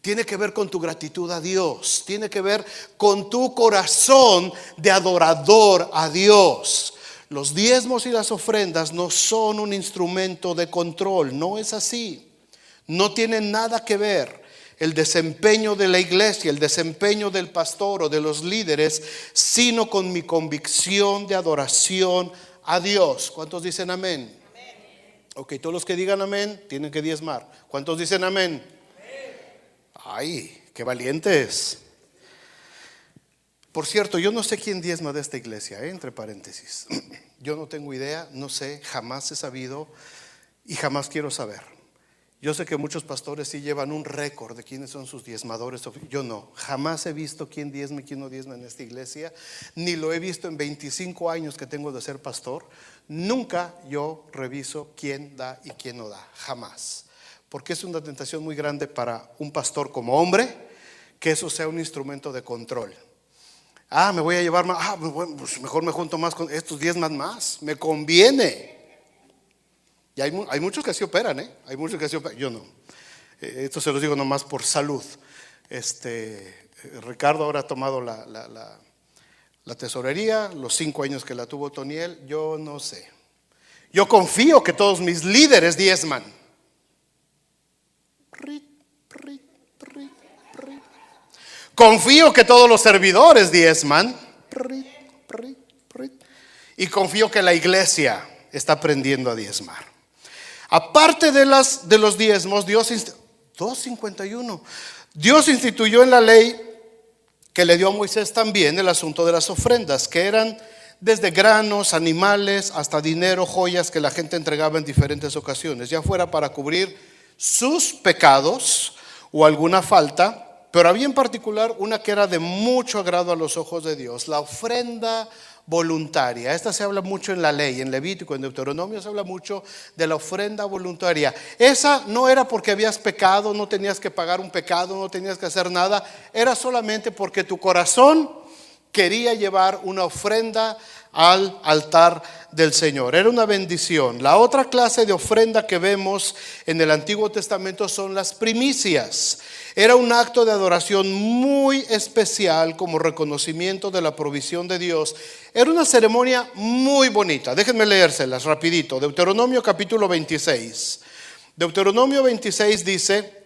Tiene que ver con tu gratitud a Dios. Tiene que ver con tu corazón de adorador a Dios. Los diezmos y las ofrendas no son un instrumento de control. No es así. No tienen nada que ver el desempeño de la iglesia, el desempeño del pastor o de los líderes, sino con mi convicción de adoración a Dios. ¿Cuántos dicen amén? Amén. Ok, todos los que digan amén tienen que diezmar. ¿Cuántos dicen amén? Amén. Ay, qué valientes. Por cierto, yo no sé quién diezma de esta iglesia, entre paréntesis. Yo no tengo idea, no sé, jamás he sabido y jamás quiero saber. Yo sé que muchos pastores sí llevan un récord de quiénes son sus diezmadores. Yo no, jamás he visto quién diezma y quién no diezma en esta iglesia. Ni lo he visto en 25 años que tengo de ser pastor. Nunca yo reviso quién da y quién no da, jamás. Porque es una tentación muy grande para un pastor como hombre que eso sea un instrumento de control. Me voy a llevar más, pues mejor me junto más con estos diezman más, me conviene. Y hay muchos que así operan, hay muchos que así operan. Yo no. Esto se los digo nomás por salud. Ricardo ahora ha tomado la tesorería, los 5 años que la tuvo Toniel. Yo no sé. Yo confío que todos mis líderes diezman. Confío que todos los servidores diezman. Y confío que la iglesia está aprendiendo a diezmar. Aparte de los diezmos, Dios 2:51. Dios instituyó en la ley que le dio a Moisés también el asunto de las ofrendas, que eran desde granos, animales, hasta dinero, joyas que la gente entregaba en diferentes ocasiones, ya fuera para cubrir sus pecados o alguna falta, pero había en particular una que era de mucho agrado a los ojos de Dios, la ofrenda voluntaria. Esta se habla mucho en la ley, en Levítico, en Deuteronomio se habla mucho de la ofrenda voluntaria. Esa no era porque habías pecado, no tenías que pagar un pecado, no tenías que hacer nada, era solamente porque tu corazón quería llevar una ofrenda al altar del Señor. Era una bendición. La otra clase de ofrenda que vemos en el Antiguo Testamento son las primicias. Era un acto de adoración muy especial como reconocimiento de la provisión de Dios. Era una ceremonia muy bonita. Déjenme leérselas rapidito. Deuteronomio capítulo 26. Deuteronomio 26 dice: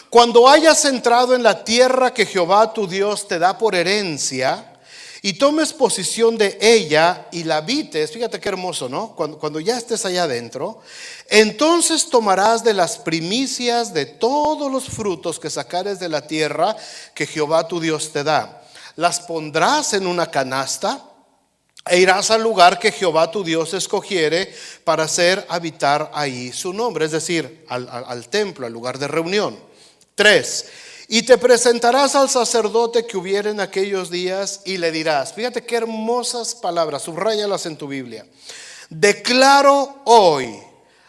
cuando hayas entrado en la tierra que Jehová tu Dios te da por herencia, y tomes posesión de ella y la habites, fíjate qué hermoso, ¿no? Cuando ya estés allá adentro, entonces tomarás de las primicias de todos los frutos que sacares de la tierra que Jehová tu Dios te da. Las pondrás en una canasta e irás al lugar que Jehová tu Dios escogiere para hacer habitar ahí su nombre, es decir, al templo, al lugar de reunión. 3. Y te presentarás al sacerdote que hubiere en aquellos días y le dirás, fíjate qué hermosas palabras, subráyalas en tu Biblia. Declaro hoy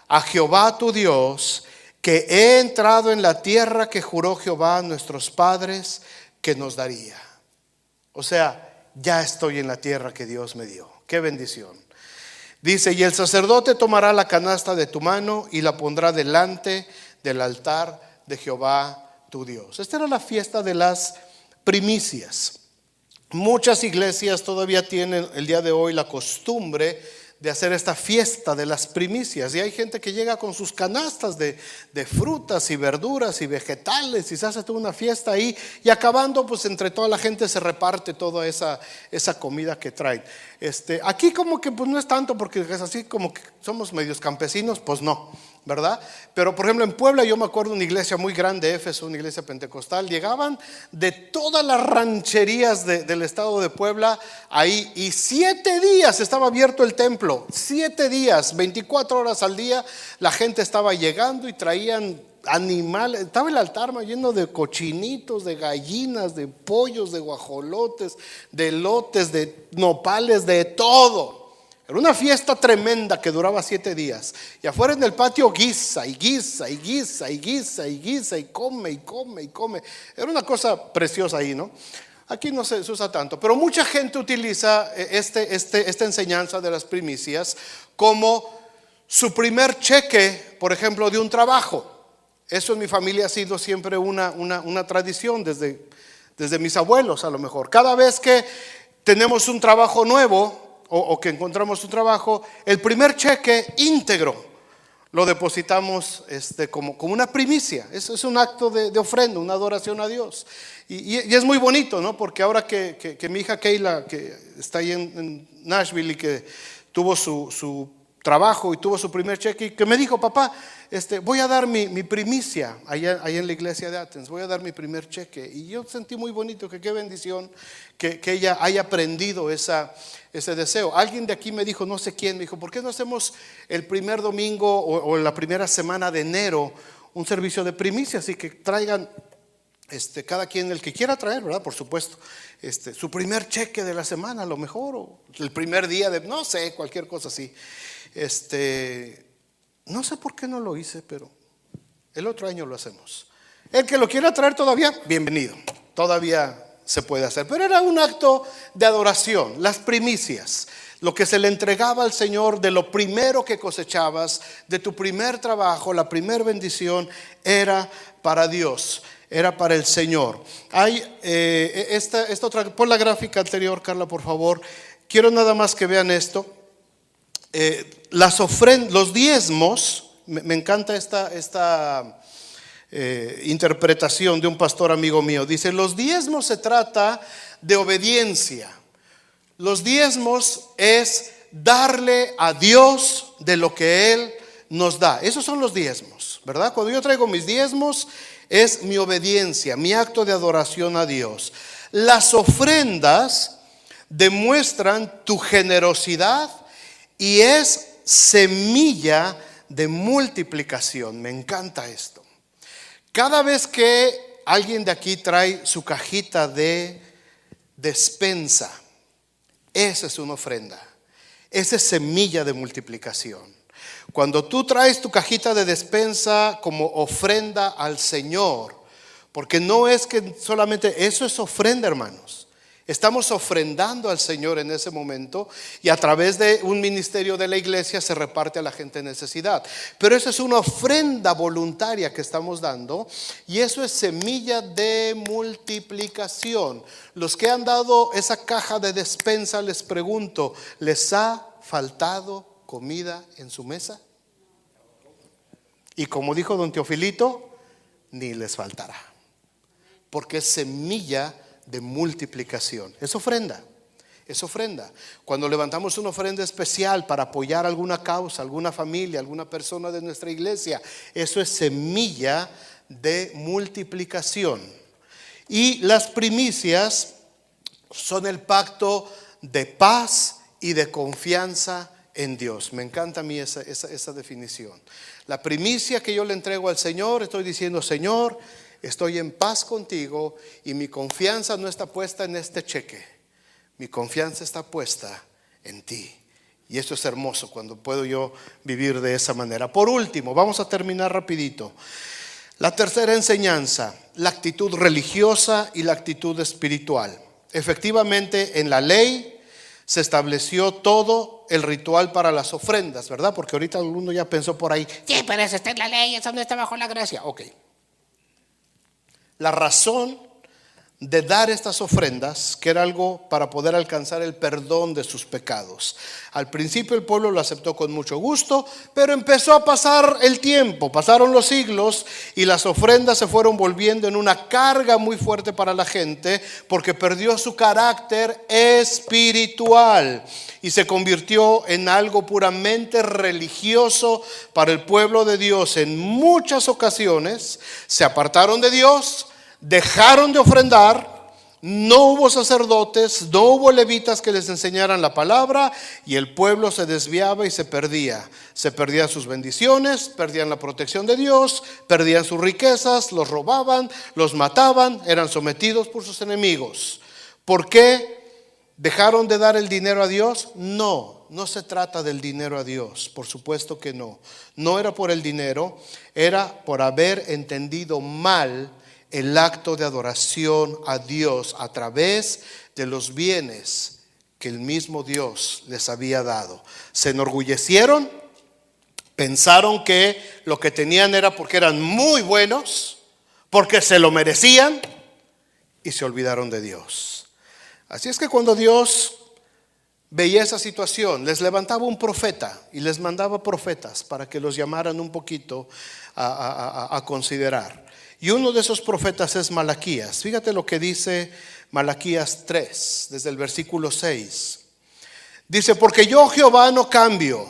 a Jehová tu Dios que he entrado en la tierra que juró Jehová a nuestros padres que nos daría. O sea, ya estoy en la tierra que Dios me dio. Qué bendición. Dice, y el sacerdote tomará la canasta de tu mano y la pondrá delante del altar de Jehová tu Dios. Esta era la fiesta de las primicias. Muchas iglesias todavía tienen el día de hoy la costumbre de hacer esta fiesta de las primicias, y hay gente que llega con sus canastas de frutas y verduras y vegetales y se hace toda una fiesta ahí, y acabando pues entre toda la gente se reparte toda esa comida que traen. Aquí como que pues no es tanto, porque es así como que somos medios campesinos, pues no, ¿verdad? Pero por ejemplo en Puebla yo me acuerdo una iglesia muy grande, Éfeso, una iglesia pentecostal, llegaban de todas las rancherías del estado de Puebla ahí, y 7 días estaba abierto el templo, 7 días, 24 horas al día la gente estaba llegando y traían animales, estaba el altar lleno de cochinitos, de gallinas, de pollos, de guajolotes, de elotes, de nopales, de todo. Era una fiesta tremenda que duraba 7 días. Y afuera en el patio guisa y guisa y guisa y guisa y guisa y come y come y come. Era una cosa preciosa ahí, ¿no? Aquí no se usa tanto, pero mucha gente utiliza esta enseñanza de las primicias como su primer cheque, por ejemplo, de un trabajo. Eso en mi familia ha sido siempre una tradición desde mis abuelos, a lo mejor. Cada vez que tenemos un trabajo nuevo o que encontramos un trabajo, el primer cheque íntegro lo depositamos como una primicia. Eso es un acto de ofrenda, una adoración a Dios. Y es muy bonito, ¿no? Porque ahora que mi hija Keila, que está ahí en Nashville y que tuvo su trabajo y tuvo su primer cheque, y que me dijo: papá, voy a dar mi primicia allá en la iglesia de Athens, voy a dar mi primer cheque. Y yo sentí muy bonito, que qué bendición que ella haya aprendido ese deseo. Alguien de aquí me dijo, no sé quién, me dijo: ¿por qué no hacemos el primer domingo o la primera semana de enero un servicio de primicias y que traigan cada quien, el que quiera traer, ¿verdad? Por supuesto, su primer cheque de la semana, a lo mejor, o el primer día de, no sé, cualquier cosa así. No sé por qué no lo hice, pero el otro año lo hacemos. El que lo quiera traer todavía, bienvenido, todavía se puede hacer. Pero era un acto de adoración, las primicias, lo que se le entregaba al Señor de lo primero que cosechabas, de tu primer trabajo, la primer bendición, era para Dios, era para el Señor. Hay esta otra, pon la gráfica anterior, Carla, por favor. Quiero nada más que vean esto. Las ofrendas, los diezmos, me encanta esta interpretación de un pastor amigo mío. Dice: los diezmos se trata de obediencia. Los diezmos es darle a Dios de lo que Él nos da. Esos son los diezmos, ¿verdad? Cuando yo traigo mis diezmos, es mi obediencia, mi acto de adoración a Dios. Las ofrendas demuestran tu generosidad y es semilla de multiplicación. Me encanta esto. Cada vez que alguien de aquí trae su cajita de despensa, esa es una ofrenda. Esa es semilla de multiplicación. Cuando tú traes tu cajita de despensa como ofrenda al Señor, porque no es que solamente eso es ofrenda, hermanos. Estamos ofrendando al Señor en ese momento y a través de un ministerio de la iglesia se reparte a la gente en necesidad. Pero eso es una ofrenda voluntaria que estamos dando y eso es semilla de multiplicación. Los que han dado esa caja de despensa, les pregunto, ¿les ha faltado comida en su mesa? Y como dijo don Teofilito, ni les faltará, porque es semilla de multiplicación. Es ofrenda, es ofrenda. Cuando levantamos una ofrenda especial para apoyar alguna causa, alguna familia, alguna persona de nuestra iglesia, eso es semilla de multiplicación. Y las primicias son el pacto de paz y de confianza en Dios. Me encanta a mí esa definición. La primicia que yo le entrego al Señor, estoy diciendo: Señor, estoy en paz contigo y mi confianza no está puesta en este cheque. Mi confianza está puesta en ti. Y eso es hermoso cuando puedo yo vivir de esa manera. Por último, vamos a terminar rapidito. La tercera enseñanza, la actitud religiosa y la actitud espiritual. Efectivamente, en la ley se estableció todo el ritual para las ofrendas, ¿verdad? Porque ahorita alguno ya pensó por ahí: sí, pero eso está en la ley, eso no está bajo la gracia. Ok. La razón de dar estas ofrendas, que era algo para poder alcanzar el perdón de sus pecados. Al principio el pueblo lo aceptó con mucho gusto, pero empezó a pasar el tiempo, pasaron los siglos y las ofrendas se fueron volviendo en una carga muy fuerte para la gente, porque perdió su carácter espiritual y se convirtió en algo puramente religioso para el pueblo de Dios. En muchas ocasiones se apartaron de Dios, dejaron de ofrendar No hubo sacerdotes, no hubo levitas que les enseñaran la palabra, y el pueblo se desviaba y se perdía. Se perdían sus bendiciones, perdían la protección de Dios, perdían sus riquezas, los robaban, los mataban, eran sometidos por sus enemigos. ¿Por qué dejaron de dar el dinero a Dios? No se trata del dinero a Dios, por supuesto que no. No era por el dinero, era por haber entendido mal el acto de adoración a Dios a través de los bienes que el mismo Dios les había dado. Se enorgullecieron, pensaron que lo que tenían era porque eran muy buenos, porque se lo merecían, y se olvidaron de Dios. Así es que cuando Dios veía esa situación, les levantaba un profeta y les mandaba profetas para que los llamaran un poquito a considerar. Y uno de esos profetas es Malaquías. Fíjate lo que dice Malaquías 3, desde el versículo 6. Dice: porque yo, Jehová, no cambio.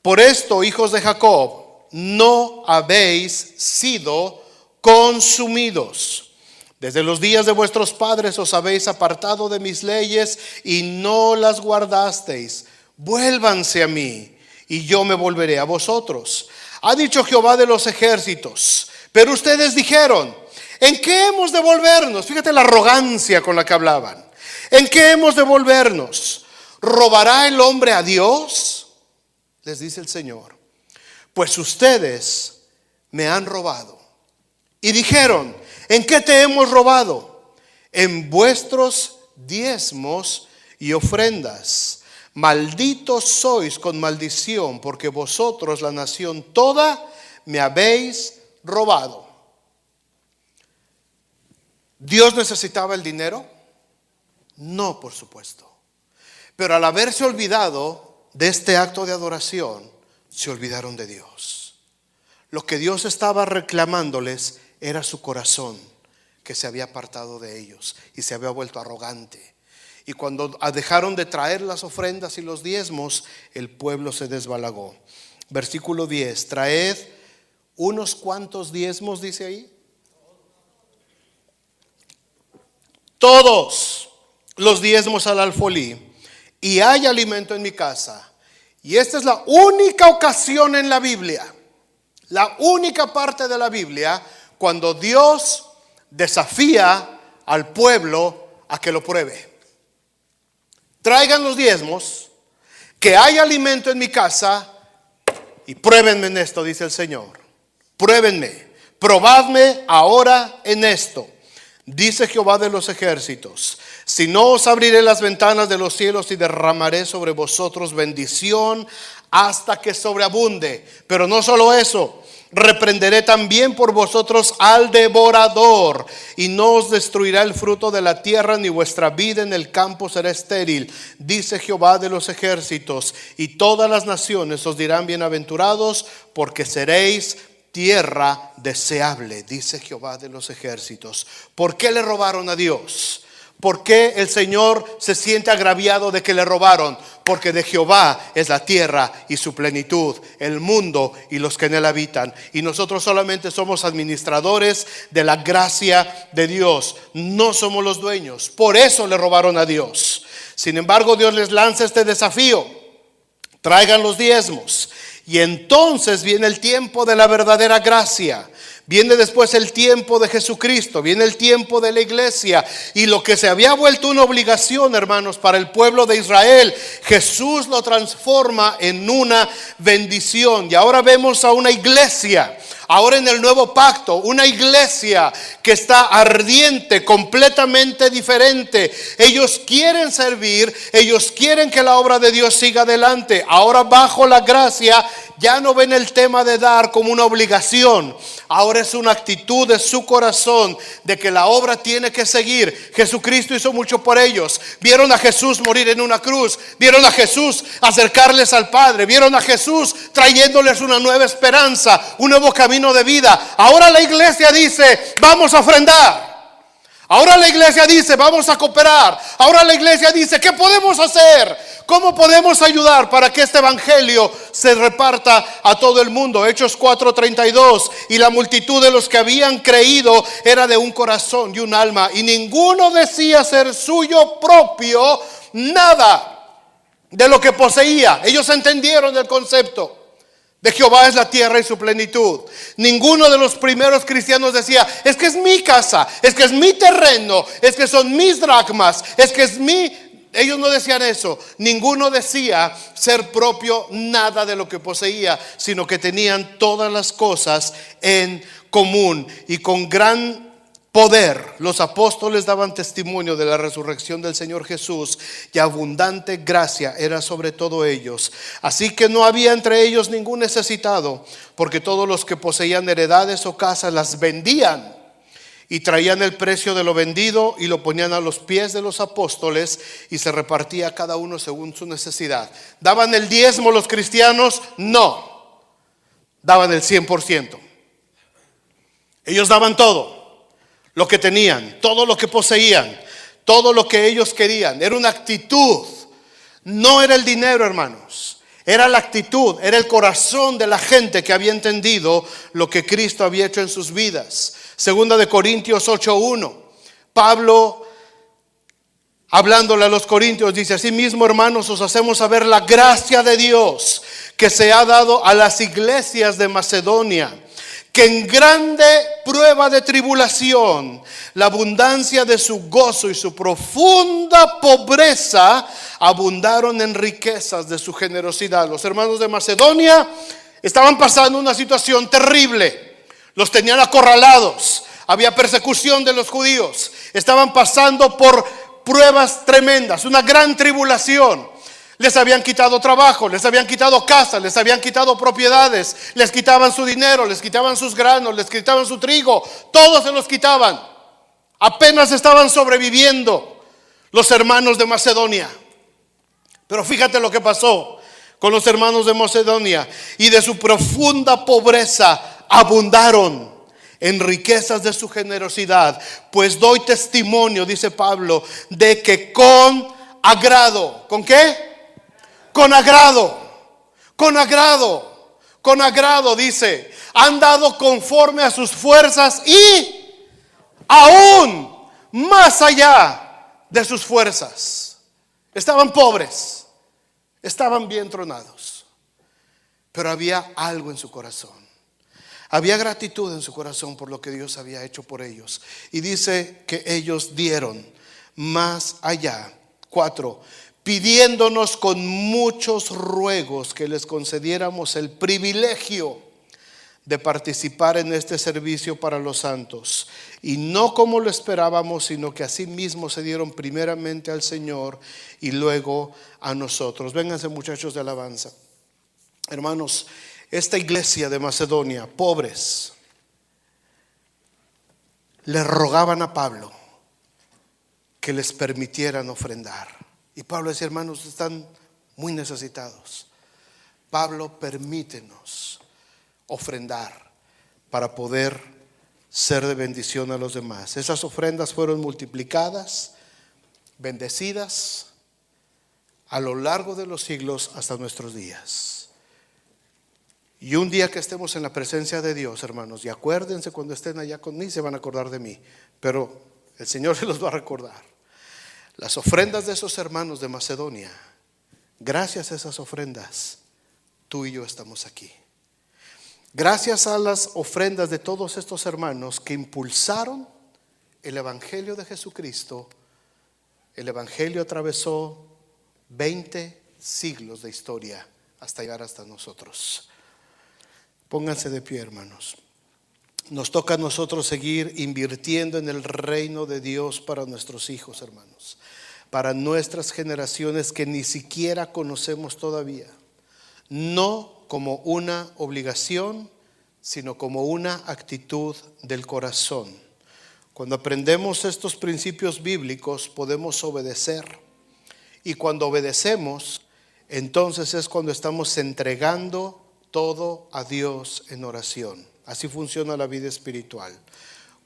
Por esto, hijos de Jacob, no habéis sido consumidos. Desde los días de vuestros padres os habéis apartado de mis leyes y no las guardasteis. Vuélvanse a mí y yo me volveré a vosotros. Ha dicho Jehová de los ejércitos. Pero ustedes dijeron: ¿en qué hemos de volvernos? Fíjate la arrogancia con la que hablaban. ¿En qué hemos de volvernos? ¿Robará el hombre a Dios? Les dice el Señor. Pues ustedes me han robado. Y dijeron: ¿en qué te hemos robado? En vuestros diezmos y ofrendas. Malditos sois con maldición, porque vosotros, la nación toda, me habéis robado. ¿Dios necesitaba el dinero? No, por supuesto. Pero al haberse olvidado de este acto de adoración, se olvidaron de Dios. Lo que Dios estaba reclamándoles era su corazón, que se había apartado de ellos y se había vuelto arrogante. Y cuando dejaron de traer las ofrendas y los diezmos, el pueblo se desbalagó. Versículo 10: traed unos cuantos diezmos, dice ahí. Todos los diezmos al alfolí, y hay alimento en mi casa. Y esta es la única ocasión en la Biblia, la única parte de la Biblia, cuando Dios desafía al pueblo a que lo pruebe. Traigan los diezmos, que hay alimento en mi casa, y pruébenme en esto, dice el Señor. Pruébenme, probadme ahora en esto, dice Jehová de los ejércitos. Si no, os abriré las ventanas de los cielos y derramaré sobre vosotros bendición hasta que sobreabunde. Pero no solo eso, reprenderé también por vosotros al devorador, y no os destruirá el fruto de la tierra, ni vuestra vida en el campo será estéril, dice Jehová de los ejércitos. Y todas las naciones os dirán bienaventurados, porque seréis tierra deseable, dice Jehová de los ejércitos. ¿Por qué le robaron a Dios? ¿Por qué el Señor se siente agraviado de que le robaron? Porque de Jehová es la tierra y su plenitud, el mundo y los que en él habitan. Y nosotros solamente somos administradores de la gracia de Dios. No somos los dueños. Por eso le robaron a Dios. Sin embargo, Dios les lanza este desafío: traigan los diezmos. Y entonces viene el tiempo de la verdadera gracia. Viene después el tiempo de Jesucristo, viene el tiempo de la iglesia. Y lo que se había vuelto una obligación, hermanos, para el pueblo de Israel, Jesús lo transforma en una bendición. Y ahora vemos a una iglesia, ahora en el nuevo pacto, una iglesia que está ardiente, completamente diferente. Ellos quieren servir, ellos quieren que la obra de Dios siga adelante. Ahora bajo la gracia ya no ven el tema de dar como una obligación. Ahora es una actitud de su corazón de que la obra tiene que seguir. Jesucristo hizo mucho por ellos. Vieron a Jesús morir en una cruz. Vieron a Jesús acercarles al Padre. Vieron a Jesús trayéndoles una nueva esperanza, un nuevo camino de vida. Ahora la iglesia dice: vamos a ofrendar. Ahora la iglesia dice, vamos a cooperar. Ahora la iglesia dice, ¿qué podemos hacer? ¿Cómo podemos ayudar para que este evangelio se reparta a todo el mundo? Hechos 4:32. Y la multitud de los que habían creído era de un corazón y un alma, y ninguno decía ser suyo propio nada de lo que poseía. Ellos entendieron el concepto de Jehová es la tierra y su plenitud. Ninguno de los primeros cristianos decía, es que es mi casa, es que es mi terreno, es que son mis dracmas, es que es mi... Ellos no decían eso. Ninguno decía ser propio nada de lo que poseía, sino que tenían todas las cosas en común. Y con gran poder los apóstoles daban testimonio de la resurrección del Señor Jesús, y abundante gracia era sobre todo ellos. Así que no había entre ellos ningún necesitado, porque todos los que poseían heredades o casas las vendían y traían el precio de lo vendido y lo ponían a los pies de los apóstoles, y se repartía cada uno según su necesidad. ¿Daban el diezmo los cristianos? No, daban el 100%. Ellos daban todo lo que tenían, todo lo que poseían, todo lo que ellos querían. Era una actitud, no era el dinero, hermanos. Era la actitud, era el corazón de la gente que había entendido lo que Cristo había hecho en sus vidas. Segunda de Corintios 8:1. Pablo, hablándole a los corintios, dice: asimismo, hermanos, os hacemos saber la gracia de Dios que se ha dado a las iglesias de Macedonia, que en grande prueba de tribulación, la abundancia de su gozo y su profunda pobreza abundaron en riquezas de su generosidad. Los hermanos de Macedonia estaban pasando una situación terrible. Los tenían acorralados, había persecución de los judíos, estaban pasando por pruebas tremendas, una gran tribulación. Les habían quitado trabajo, les habían quitado casa, les habían quitado propiedades, les quitaban su dinero, les quitaban sus granos, les quitaban su trigo, todos se los quitaban. Apenas estaban sobreviviendo los hermanos de Macedonia. Pero fíjate lo que pasó con los hermanos de Macedonia: y de su profunda pobreza abundaron en riquezas de su generosidad. Pues doy testimonio, dice Pablo, de que con agrado, ¿con qué? Con agrado, dice, han dado conforme a sus fuerzas y aún más allá de sus fuerzas. Estaban pobres, estaban bien tronados, pero había algo en su corazón. Había gratitud en su corazón por lo que Dios había hecho por ellos. Y dice que ellos dieron más allá. 4. Pidiéndonos con muchos ruegos que les concediéramos el privilegio de participar en este servicio para los santos. Y no como lo esperábamos, sino que asimismo se dieron primeramente al Señor y luego a nosotros. Vénganse, muchachos de alabanza. Hermanos, esta iglesia de Macedonia, pobres, le rogaban a Pablo que les permitieran ofrendar. Y Pablo decía: hermanos, están muy necesitados. Pablo, permítenos ofrendar para poder ser de bendición a los demás. Esas ofrendas fueron multiplicadas, bendecidas a lo largo de los siglos hasta nuestros días. Y un día que estemos en la presencia de Dios, hermanos, y acuérdense, cuando estén allá conmigo se van a acordar de mí, pero el Señor se los va a recordar. Las ofrendas de esos hermanos de Macedonia, gracias a esas ofrendas, tú y yo estamos aquí. Gracias a las ofrendas de todos estos hermanos que impulsaron el Evangelio de Jesucristo, el Evangelio atravesó 20 siglos de historia hasta llegar hasta nosotros. Pónganse de pie, hermanos. Nos toca a nosotros seguir invirtiendo en el reino de Dios para nuestros hijos, hermanos, para nuestras generaciones que ni siquiera conocemos todavía. No como una obligación, sino como una actitud del corazón. Cuando aprendemos estos principios bíblicos, podemos obedecer. Y cuando obedecemos, entonces es cuando estamos entregando todo a Dios en oración. Así funciona la vida espiritual.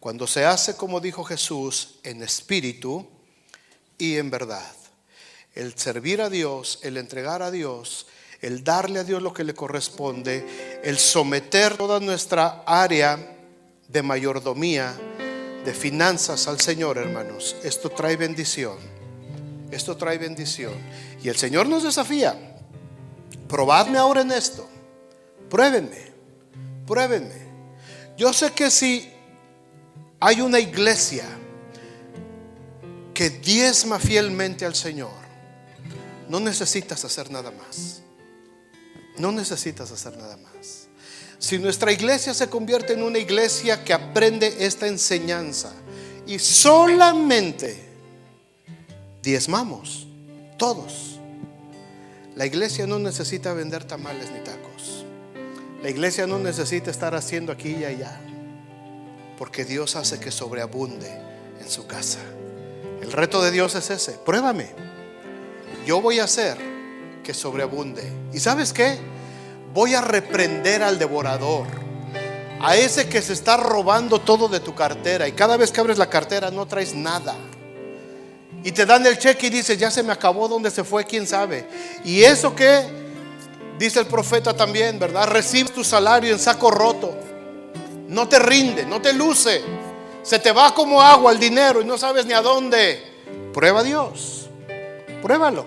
cuando se hace, como dijo Jesús, en espíritu y en verdad. El servir a Dios, el entregar a Dios, el darle a Dios lo que le corresponde, el someter toda nuestra área de mayordomía, de finanzas al Señor, hermanos. Esto trae bendición. Esto trae bendición. Y el Señor nos desafía: probadme ahora en esto. Pruébenme. Pruébenme. Yo sé que si hay una iglesia que diezma fielmente al Señor, no necesitas hacer nada más. No necesitas hacer nada más. Si nuestra iglesia se convierte en una iglesia que aprende esta enseñanza y solamente diezmamos, todos, la iglesia no necesita vender tamales ni tacos. La iglesia no necesita estar haciendo aquí y allá, porque Dios hace que sobreabunde en su casa. El reto de Dios es ese: pruébame. Yo voy a hacer que sobreabunde. ¿Y sabes qué? Voy a reprender al devorador, a ese que se está robando todo de tu cartera, y cada vez que abres la cartera no traes nada, y te dan el cheque y dices: ya se me acabó, ¿dónde se fue? ¿Quién sabe? Y eso que dice el profeta también, ¿verdad? Recibes tu salario en saco roto. No te rinde, no te luce. Se te va como agua el dinero y no sabes ni a dónde. Prueba a Dios. Pruébalo.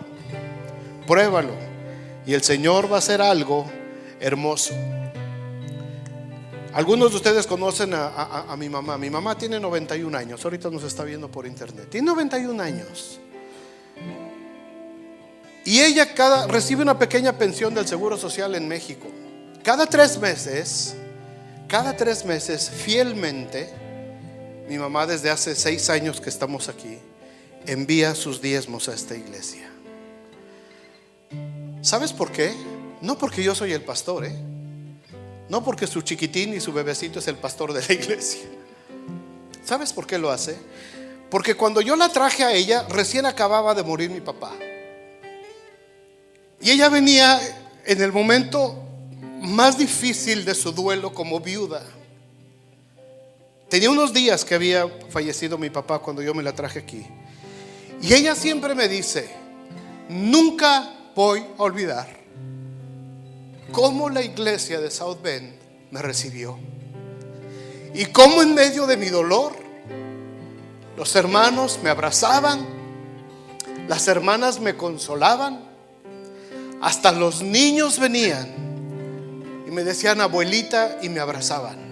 Pruébalo. Y el Señor va a hacer algo hermoso. Algunos de ustedes conocen a mi mamá. Mi mamá tiene 91 años. Ahorita nos está viendo por internet. Tiene 91 años. Y ella recibe una pequeña pensión del Seguro Social en México. Cada 3 meses, fielmente, mi mamá, desde hace 6 años que estamos aquí, envía sus diezmos a esta iglesia. ¿Sabes por qué? No porque yo soy el pastor, no porque su chiquitín y su bebecito es el pastor de la iglesia. ¿Sabes por qué lo hace? Porque cuando yo la traje a ella, recién acababa de morir mi papá. Y ella venía en el momento más difícil de su duelo como viuda. Tenía unos días que había fallecido mi papá cuando yo me la traje aquí. Y ella siempre me dice: nunca voy a olvidar cómo la iglesia de South Bend me recibió, y cómo en medio de mi dolor los hermanos me abrazaban, las hermanas me consolaban, hasta los niños venían y me decían abuelita y me abrazaban.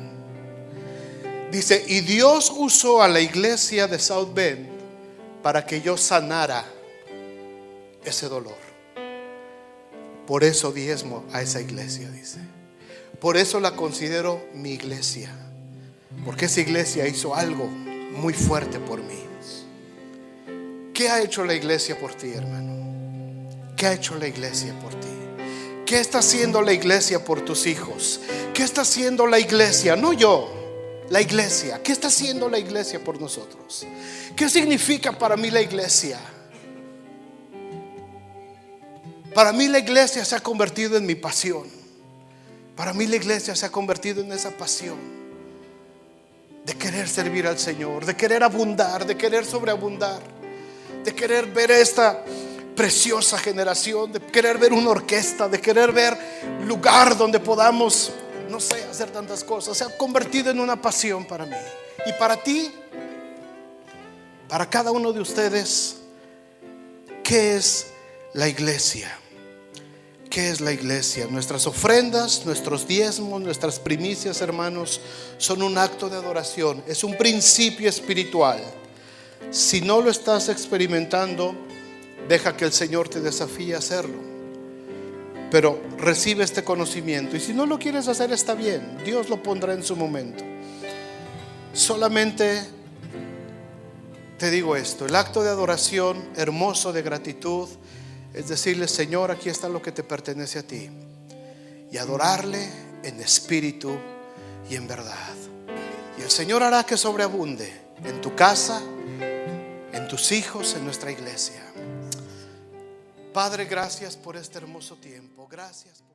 Dice: y Dios usó a la iglesia de South Bend para que yo sanara ese dolor. Por eso diezmo a esa iglesia, dice. Por eso la considero mi iglesia, porque esa iglesia hizo algo muy fuerte por mí. ¿Qué ha hecho la iglesia por ti, hermano? ¿Qué ha hecho la iglesia por ti? ¿Qué está haciendo la iglesia por tus hijos? ¿Qué está haciendo la iglesia? No yo, la iglesia. ¿Qué está haciendo la iglesia por nosotros? ¿Qué significa para mí la iglesia? Para mí la iglesia se ha convertido en mi pasión. Para mí la iglesia se ha convertido en esa pasión de querer servir al Señor, de querer abundar, de querer sobreabundar, de querer ver esta preciosa generación, de querer ver una orquesta, de querer ver lugar donde podamos, no sé, hacer tantas cosas. Se ha convertido en una pasión para mí. Y para ti, para cada uno de ustedes, ¿qué es la iglesia? ¿Qué es la iglesia? Nuestras ofrendas, nuestros diezmos, nuestras primicias, hermanos, son un acto de adoración. Es un principio espiritual. Si no lo estás experimentando, deja que el Señor te desafíe a hacerlo. Pero recibe este conocimiento. Y si no lo quieres hacer, está bien. Dios lo pondrá en su momento. Solamente te digo esto: el acto de adoración hermoso, de gratitud, es decirle: Señor, aquí está lo que te pertenece a ti, y adorarle en espíritu y en verdad. Y el Señor hará que sobreabunde en tu casa, en tus hijos, en nuestra iglesia. Padre, gracias por este hermoso tiempo. Gracias por